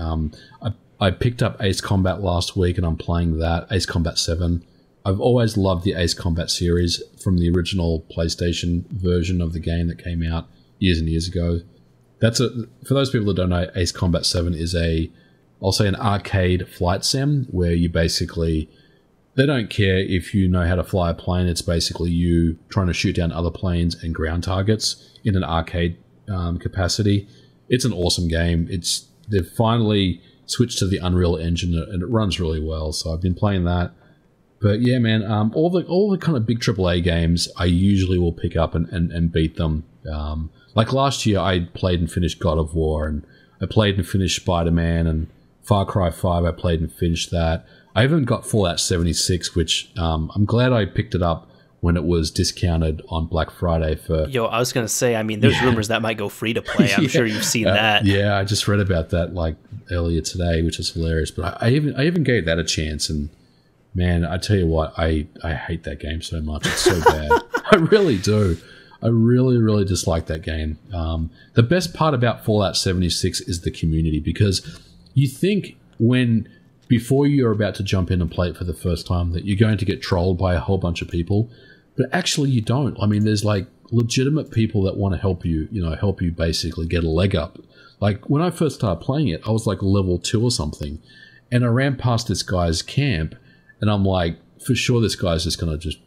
I picked up Ace Combat last week, and I'm playing that, Ace Combat 7. I've always loved the Ace Combat series from the original PlayStation version of the game that came out years and years ago. For those people that don't know, Ace Combat 7 is I'll say an arcade flight sim where you basically, they don't care if you know how to fly a plane. It's basically you trying to shoot down other planes and ground targets in an arcade capacity. It's an awesome game. They've finally switched to the Unreal Engine, and it runs really well. So I've been playing that. But yeah, man, all the kind of big AAA games, I usually will pick up and beat them. Like last year, I played and finished God of War, and I played and finished Spider-Man, and Far Cry 5, I played and finished that. I even got Fallout 76, which I'm glad I picked it up when it was discounted on Black Friday for... Yo, I was going to say, I mean, there's rumors that might go free to play. I'm sure you've seen that. Yeah, I just read about that like earlier today, which is hilarious. But I even gave that a chance, and man, I tell you what, I hate that game so much. It's so bad. I really do. I really, really dislike that game. The best part about Fallout 76 is the community, because you think before you're about to jump in and play it for the first time that you're going to get trolled by a whole bunch of people, but actually you don't. I mean, there's like legitimate people that want to help you, help you basically get a leg up. Like when I first started playing it, I was like level 2 or something, and I ran past this guy's camp, and I'm like, for sure this guy's just going to just,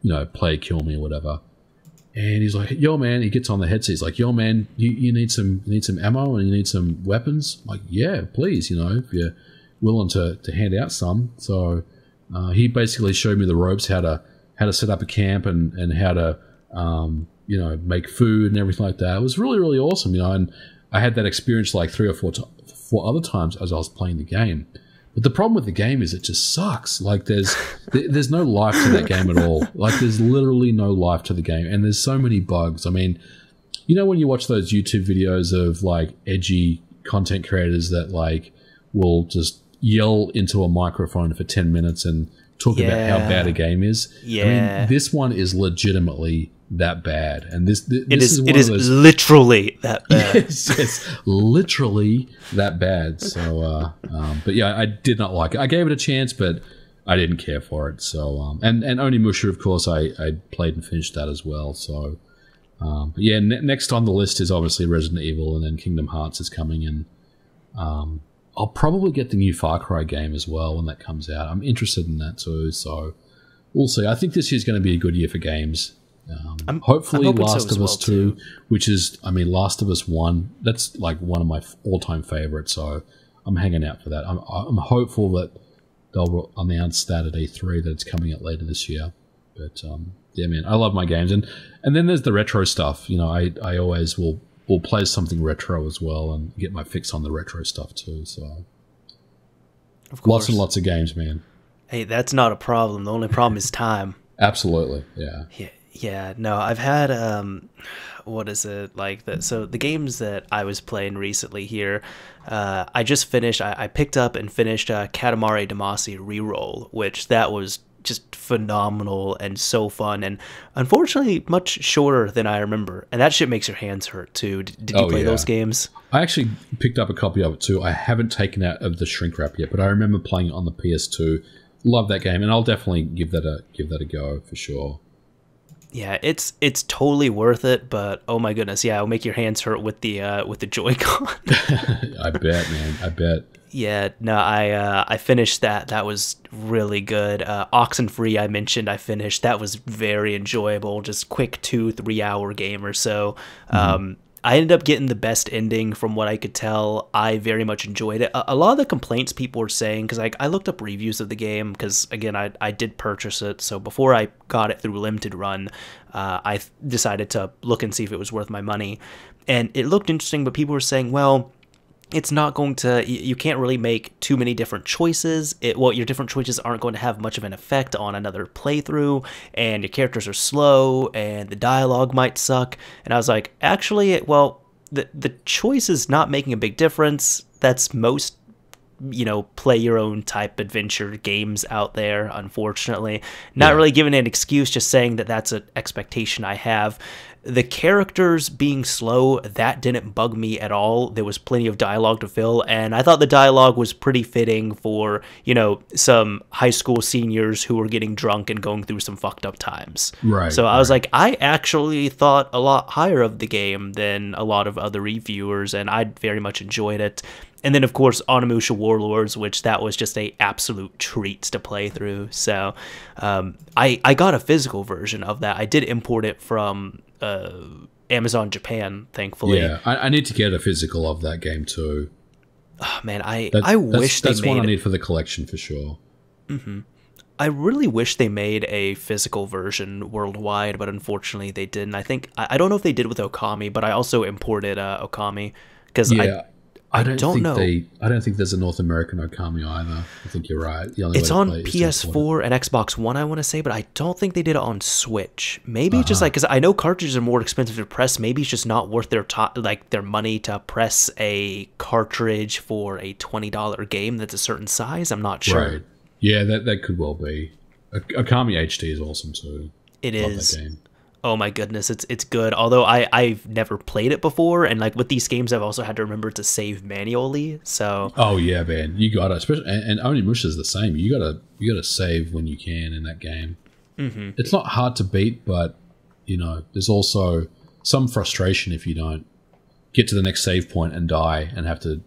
kill me or whatever. And he's like, yo, man, he gets on the headset. He's like, yo, man, you need some ammo and you need some weapons? I'm like, yeah, please, if you're willing to hand out some. So he basically showed me the ropes, how how to set up a camp and how to make food and everything like that. It was really, really awesome, and I had that experience like 3 or 4 other times as I was playing the game. But the problem with the game is it just sucks. Like there's no life to that game at all. Like there's literally no life to the game, and there's so many bugs. I mean, when you watch those YouTube videos of like edgy content creators that like will just yell into a microphone for 10 minutes and talk about how bad a game is. Yeah. I mean, this one is legitimately that bad, and this it is literally that bad. It's literally that bad. So, but yeah, I did not like it. I gave it a chance, but I didn't care for it. So, and Onimusha, of course, I played and finished that as well. So, but yeah, next on the list is obviously Resident Evil, and then Kingdom Hearts is coming, and I'll probably get the new Far Cry game as well when that comes out. I'm interested in that too. So, we'll see. I think this year's going to be a good year for games. Hopefully Last of Us 2, which is, Last of Us 1, that's like one of my all-time favorites, so I'm hanging out for that. I'm hopeful that they'll announce that at E3 that it's coming out later this year. But yeah, man, I love my games. And then there's the retro stuff. I always will play something retro as well and get my fix on the retro stuff too. So of course. Lots and lots of games, man. Hey, that's not a problem. The only problem is time. Absolutely, yeah. Yeah, no, I've had, what is it, like, so the games that I was playing recently here, I just finished, I picked up and finished Katamari Damacy Reroll, which that was just phenomenal and so fun, and unfortunately much shorter than I remember, and that shit makes your hands hurt too. Did you play those games? I actually picked up a copy of it too. I haven't taken out of the shrink wrap yet, but I remember playing it on the PS2. Love that game, and I'll definitely give that a go for sure. Yeah, it's totally worth it, but oh my goodness, yeah, it'll make your hands hurt with the Joy-Con. I bet, man. I bet. Yeah, no, I finished that. That was really good. Oxenfree, I mentioned, I finished. That was very enjoyable. Just quick 2-3 hour game or so. I ended up getting the best ending from what I could tell. I very much enjoyed it. A lot of the complaints people were saying, because I looked up reviews of the game, because again, I did purchase it. So before I got it through Limited Run, I decided to look and see if it was worth my money. And it looked interesting, but people were saying, well, it's not going to, you can't really make too many different choices. Your different choices aren't going to have much of an effect on another playthrough, and your characters are slow, and the dialogue might suck. And I was like, actually, the choice is not making a big difference. That's most, play your own type adventure games out there, unfortunately. Not really giving an excuse, just saying that that's an expectation I have. The characters being slow, that didn't bug me at all. There was plenty of dialogue to fill, and I thought the dialogue was pretty fitting for, some high school seniors who were getting drunk and going through some fucked up times. Right. So I was like, I actually thought a lot higher of the game than a lot of other reviewers, and I very much enjoyed it. And then, of course, Onimusha Warlords, which that was just a absolute treat to play through. So I got a physical version of that. I did import it from Amazon Japan, thankfully. Yeah, I need to get a physical of that game too. Oh, man, I wish they made... That's one I need for the collection for sure. Mm-hmm. I really wish they made a physical version worldwide, but unfortunately they didn't. I don't know if they did with Okami, but I also imported Okami because I don't know. I don't think there's a North American Okami either. I think you're right. It's on PS4 and Xbox One, I want to say, but I don't think they did it on Switch. Maybe just because I know cartridges are more expensive to press. Maybe it's just not worth their money to press a cartridge for a $20 game that's a certain size. I'm not sure. Right. Yeah, that could well be. Okami HD is awesome too. It is. That game. Oh my goodness, it's good. Although I've never played it before, and like with these games, I've also had to remember to save manually. So. Oh yeah, man, you gotta, especially, and Onimusha is the same. You gotta save when you can in that game. Mm-hmm. It's not hard to beat, but there's also some frustration if you don't get to the next save point and die and have to,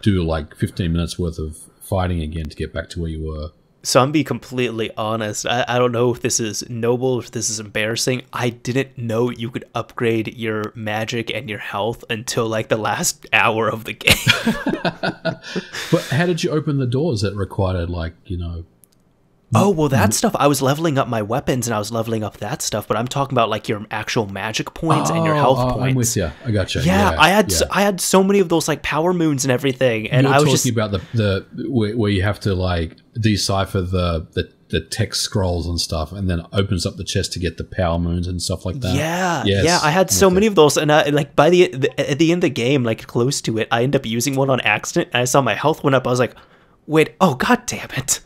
do like 15 minutes worth of fighting again to get back to where you were. So I'm being completely honest. I don't know if this is noble, if this is embarrassing. I didn't know you could upgrade your magic and your health until like the last hour of the game. But how did you open the doors that required Oh, well, that stuff, I was leveling up my weapons and I was leveling up that stuff, but I'm talking about like your actual magic points and your health points. I'm with you. I got you. Yeah, I had so many of those like power moons and everything, and I was talking about the where you have to like decipher the text scrolls and stuff, and then opens up the chest to get the power moons and stuff like that. Yeah, yeah, I had so many of those, and like by at the end of the game, like close to it, I ended up using one on accident, and I saw my health went up. I was like, wait, oh god damn it!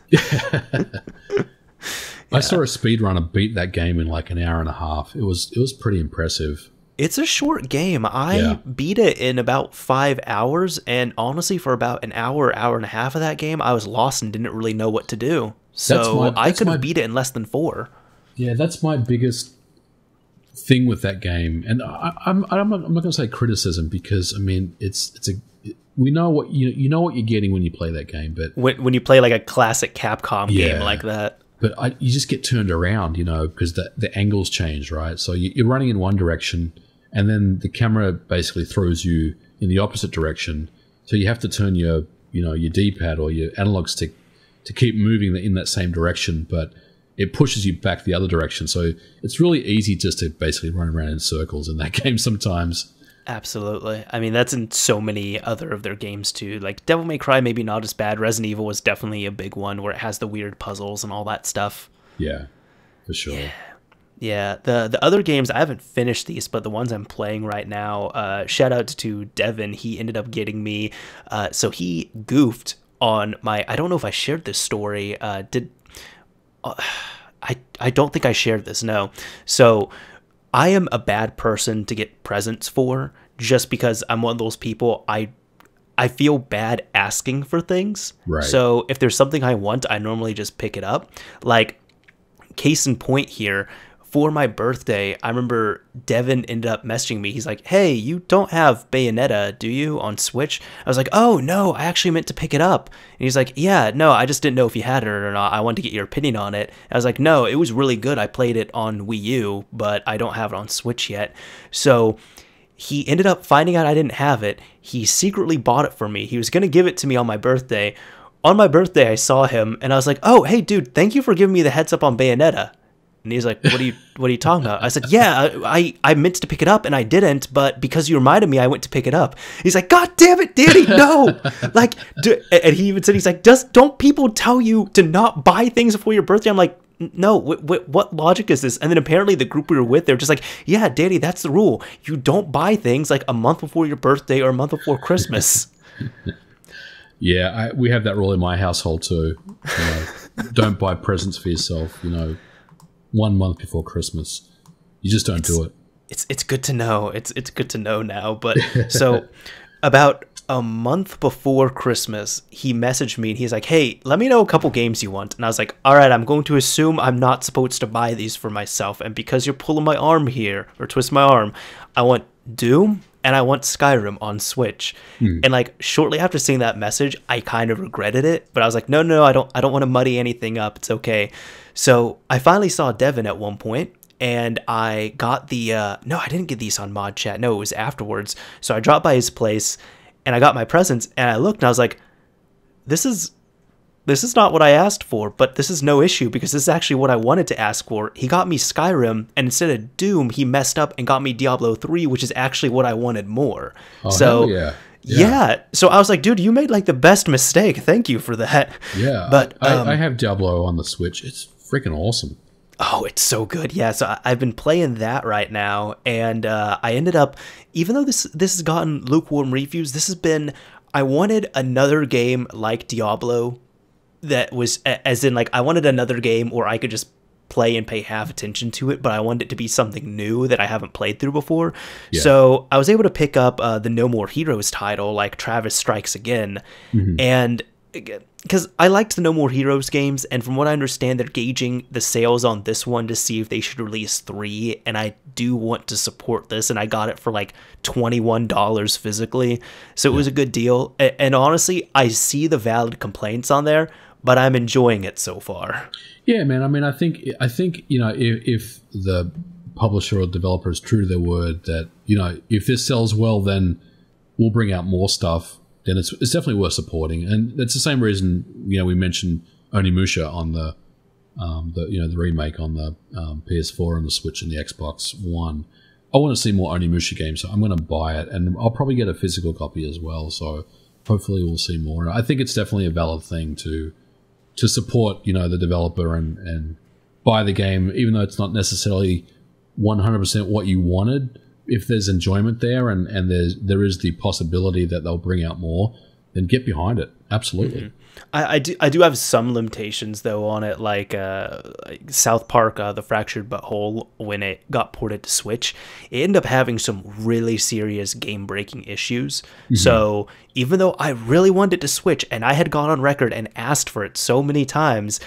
I saw a speedrunner beat that game in like an hour and a half. It was pretty impressive. It's a short game. I beat it in about 5 hours, and honestly, for about an hour and a half of that game, I was lost and didn't really know what to do. So I could have beat it in less than 4. Yeah, that's my biggest thing with that game, and I'm not going to say criticism, because I mean we know what you know what you're getting when you play that game, but when you play like a classic Capcom game like that. But you just get turned around, because the angles change, right? So you're running in one direction, and then the camera basically throws you in the opposite direction. So you have to turn your D-pad or your analog stick to keep moving in that same direction, but it pushes you back the other direction. So it's really easy just to basically run around in circles in that game sometimes. Absolutely. I mean, that's in so many other of their games too. Like Devil May Cry, maybe not as bad. Resident Evil was definitely a big one where it has the weird puzzles and all that stuff. Yeah, for sure. Yeah. The other games, I haven't finished these, but the ones I'm playing right now, shout out to Devin. He ended up getting me, so he goofed on my, I don't know if I shared this story. I don't think I shared this, no. So I am a bad person to get presents for, just because I'm one of those people, I feel bad asking for things. Right. So if there's something I want, I normally just pick it up. Like, case in point here, for my birthday, I remember Devin ended up messaging me. He's like, hey, you don't have Bayonetta, do you, on Switch? I was like, oh, no, I actually meant to pick it up. And he's like, yeah, no, I just didn't know if you had it or not. I wanted to get your opinion on it. I was like, no, it was really good. I played it on Wii U, but I don't have it on Switch yet. So he ended up finding out I didn't have it. He secretly bought it for me. He was going to give it to me on my birthday. On my birthday, I saw him, and I was like, oh, hey, dude, thank you for giving me the heads up on Bayonetta. And he's like, what are you talking about? I said, yeah, I meant to pick it up and I didn't, but because you reminded me, I went to pick it up. He's like, God damn it, Danny, no. And he even said, he's like, don't people tell you to not buy things before your birthday? I'm like, no, what logic is this? And then apparently the group we were with, they're just like, yeah, Danny, that's the rule. You don't buy things like a month before your birthday or a month before Christmas. Yeah, we have that rule in my household too. Don't buy presents for yourself, 1 month before Christmas. You just don't do it. It's good to know. It's good to know now. But so about a month before Christmas, he messaged me and he's like, hey, let me know a couple games you want. And I was like, all right, I'm going to assume I'm not supposed to buy these for myself. And because you're pulling my arm here, or twist my arm, I want Doom and I want Skyrim on Switch. And like shortly after seeing that message, I kind of regretted it, but I was like, no, I don't want to muddy anything up. It's okay. So I finally saw Devin at one point, and I got the no, I didn't get these on Mod Chat. No, it was afterwards. So I dropped by his place and I got my presents, and I looked and I was like, this is not what I asked for, but this is no issue because this is actually what I wanted to ask for. He got me Skyrim, and instead of Doom, he messed up and got me Diablo 3, which is actually what I wanted more. Oh, so hell yeah. So I was like, dude, you made like the best mistake. Thank you for that. Yeah. But I have Diablo on the Switch. It's freaking awesome. Oh, it's so good. Yeah, so I've been playing that right now, and I ended up, even though this has gotten lukewarm reviews, this has been, I wanted another game like Diablo that was, as in like, I wanted another game where I could just play and pay half attention to it, but I wanted it to be something new that I haven't played through before. Yeah. So I was able to pick up the No More Heroes title, like Travis Strikes Again, and because I liked the No More Heroes games, and from what I understand, they're gauging the sales on this one to see if they should release 3, and I do want to support this, and I got it for like $21 physically, so it was a good deal, and honestly, I see the valid complaints on there, but I'm enjoying it so far. Yeah, man, I mean, I think if the publisher or developer is true to their word that, if this sells well, then we'll bring out more stuff, then it's definitely worth supporting. And that's the same reason, we mentioned Onimusha on the the remake on the PS4 and the Switch and the Xbox One. I want to see more Onimusha games, so I'm going to buy it, and I'll probably get a physical copy as well. So hopefully we'll see more. I think it's definitely a valid thing to support, the developer and buy the game, even though it's not necessarily 100% what you wanted. If there's enjoyment there and there is the possibility that they'll bring out more, then get behind it. Absolutely. Mm-hmm. I do have some limitations though on it, like South Park, The Fractured But Whole, when it got ported to Switch, it ended up having some really serious game-breaking issues. Mm-hmm. So even though I really wanted it to Switch, and I had gone on record and asked for it so many times,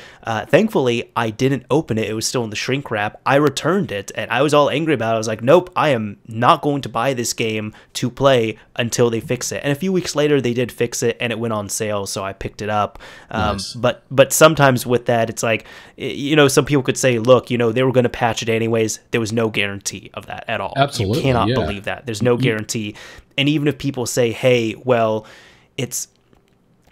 thankfully I didn't open it. It was still in the shrink wrap. I returned it, and I was all angry about it. I was like, nope, I am not going to buy this game to play until they fix it. And a few weeks later, they did fix it, and it went on sale, so I picked it up. Nice. But sometimes with that, it's like, some people could say, look, they were going to patch it anyways. There was no guarantee of that at all. Absolutely, you cannot believe that. There's no guarantee. And even if people say, hey, well,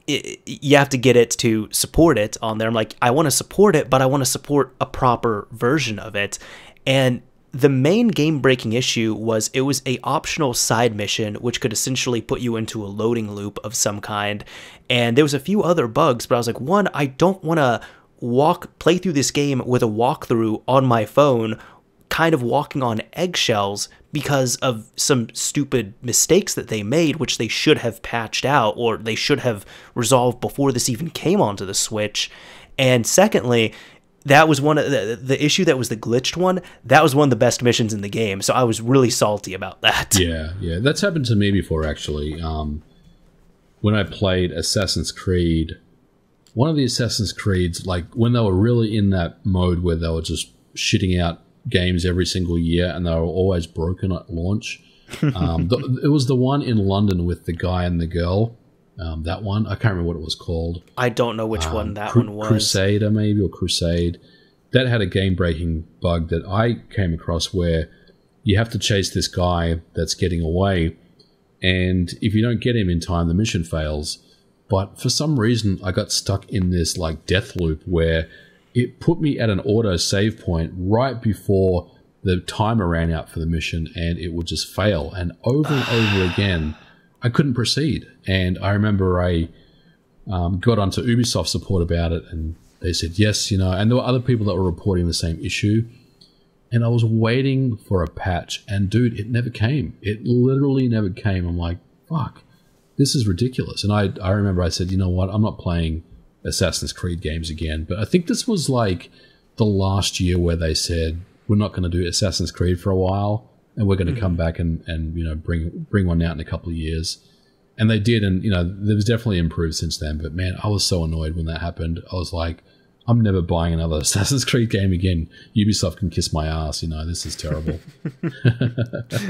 you have to get it to support it on there, I'm like, I want to support it, but I want to support a proper version of it. And the main game-breaking issue was it was a optional side mission, which could essentially put you into a loading loop of some kind. And there was a few other bugs, but I was like, one, I don't want to play through this game with a walkthrough on my phone, kind of walking on eggshells because of some stupid mistakes that they made, which they should have patched out or they should have resolved before this even came onto the Switch. And secondly, that was one of the issue that was the glitched one. That was one of the best missions in the game. So I was really salty about that. Yeah. That's happened to me before, actually. When I played Assassin's Creed, one of the Assassin's Creeds, like when they were really in that mode where they were just shitting out games every single year and they were always broken at launch. It was the one in London with the guy and the girl. That one, I can't remember what it was called. I don't know which one that one was. Crusader, maybe, or Crusade. That had a game-breaking bug that I came across where you have to chase this guy that's getting away, and if you don't get him in time, the mission fails. But for some reason, I got stuck in this like death loop where it put me at an auto save point right before the timer ran out for the mission, and it would just fail. And over and over again, I couldn't proceed. And I remember I got onto Ubisoft support about it, and they said yes, and there were other people that were reporting the same issue. And I was waiting for a patch, and dude, it never came. It literally never came. I'm like, fuck, this is ridiculous. And I remember I said, you know what, I'm not playing Assassin's Creed games again. But I think this was like the last year where they said, we're not going to do Assassin's Creed for a while, and we're going to come back and bring one out in a couple of years. And they did, and there was definitely improved since then. But man, I was so annoyed when that happened. I was like, I'm never buying another Assassin's Creed game again. Ubisoft can kiss my ass. This is terrible.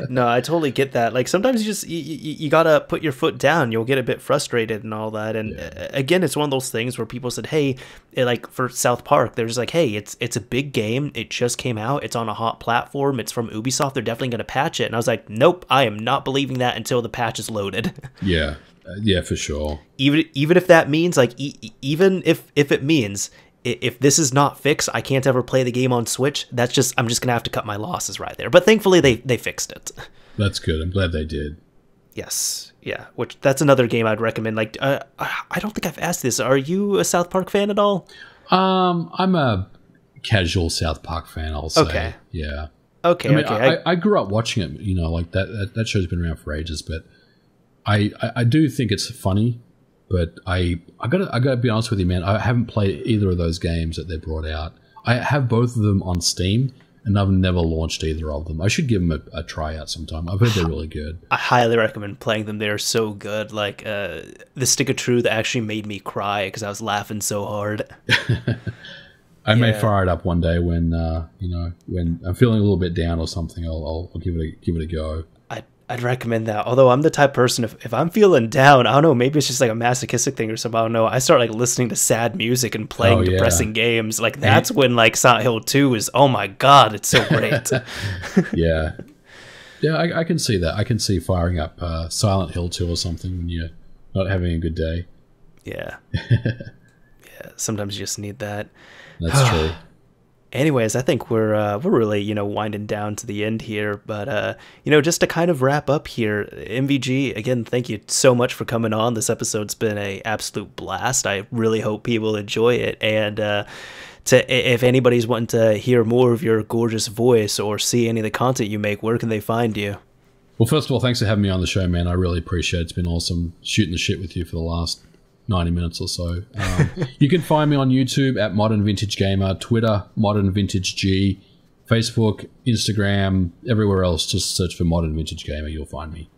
No, I totally get that. Like sometimes you gotta put your foot down. You'll get a bit frustrated and all that. And again, it's one of those things where people said, hey, like for South Park, they're just like, hey, it's a big game. It just came out. It's on a hot platform. It's from Ubisoft. They're definitely gonna patch it. And I was like, nope, I am not believing that until the patch is loaded. Yeah, for sure. Even if that means like, even if it means, if this is not fixed, I can't ever play the game on Switch. I'm just gonna have to cut my losses right there. But thankfully, they fixed it. That's good. I'm glad they did. Yes, yeah. Which that's another game I'd recommend. Like, I don't think I've asked this. Are you a South Park fan at all? I'm a casual South Park fan. I'll say. Okay. Yeah. Okay. I grew up watching it. Like that show's been around for ages. But I do think it's funny. But I gotta be honest with you, man. I haven't played either of those games that they brought out. I have both of them on Steam, and I've never launched either of them. I should give them a try out sometime. I've heard they're really good. I highly recommend playing them. They're so good. Like the Stick of Truth actually made me cry because I was laughing so hard. I may fire it up one day when when I'm feeling a little bit down or something. I'll give it a go. I'd recommend that. Although I'm the type of person, if I'm feeling down, I don't know, maybe it's just like a masochistic thing or something. I don't know. I start like listening to sad music and playing depressing games. Like that's when like Silent Hill 2 is, oh my God, it's so great. Yeah, I can see that. I can see firing up Silent Hill 2 or something when you're not having a good day. Yeah. Sometimes you just need that. That's true. Anyways, I think we're really, winding down to the end here, but just to kind of wrap up here, MVG, again, thank you so much for coming on. This episode's been a absolute blast. I really hope people enjoy it, and if anybody's wanting to hear more of your gorgeous voice or see any of the content you make, where can they find you? Well, first of all, thanks for having me on the show, man. I really appreciate it. It's been awesome shooting the shit with you for the last 90 minutes or so. You can find me on YouTube at Modern Vintage Gamer, Twitter, Modern Vintage G, Facebook, Instagram, everywhere else. Just search for Modern Vintage Gamer. You'll find me.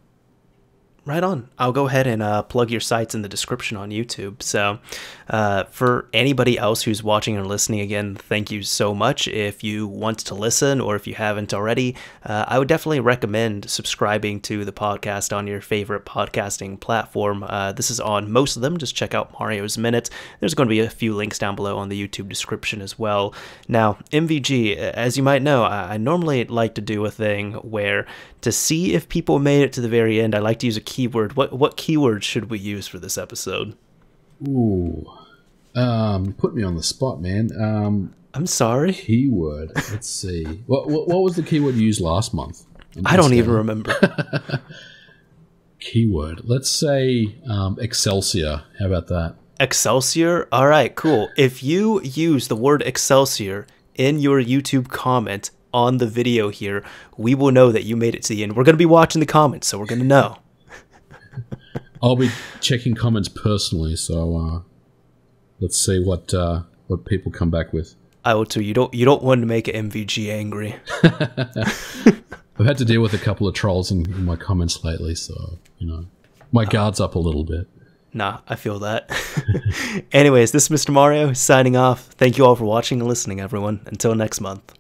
Right on. I'll go ahead and plug your sites in the description on YouTube. So for anybody else who's watching or listening, again, thank you so much. If you want to listen, or if you haven't already, I would definitely recommend subscribing to the podcast on your favorite podcasting platform. This is on most of them. Just check out Mario's Minute. There's going to be a few links down below on the YouTube description as well. Now, MVG, as you might know, I normally like to do a thing where, to see if people made it to the very end, I like to use a keyword. What keyword should we use for this episode? Ooh, put me on the spot, man. I'm sorry. Keyword. Let's see. What was the keyword you used last month? I don't even remember. Keyword. Let's say Excelsior. How about that? Excelsior? All right, cool. If you use the word Excelsior in your YouTube comment on the video here, we will know that you made it to the end. We're going to be watching the comments, so we're going to know. I'll be checking comments personally, so let's see what people come back with. I will too. You don't want to make MVG angry. I've had to deal with a couple of trolls in my comments lately, so my guard's up a little bit. Nah, I feel that. Anyways, this is Mr. Mario signing off. Thank you all for watching and listening, everyone. Until next month.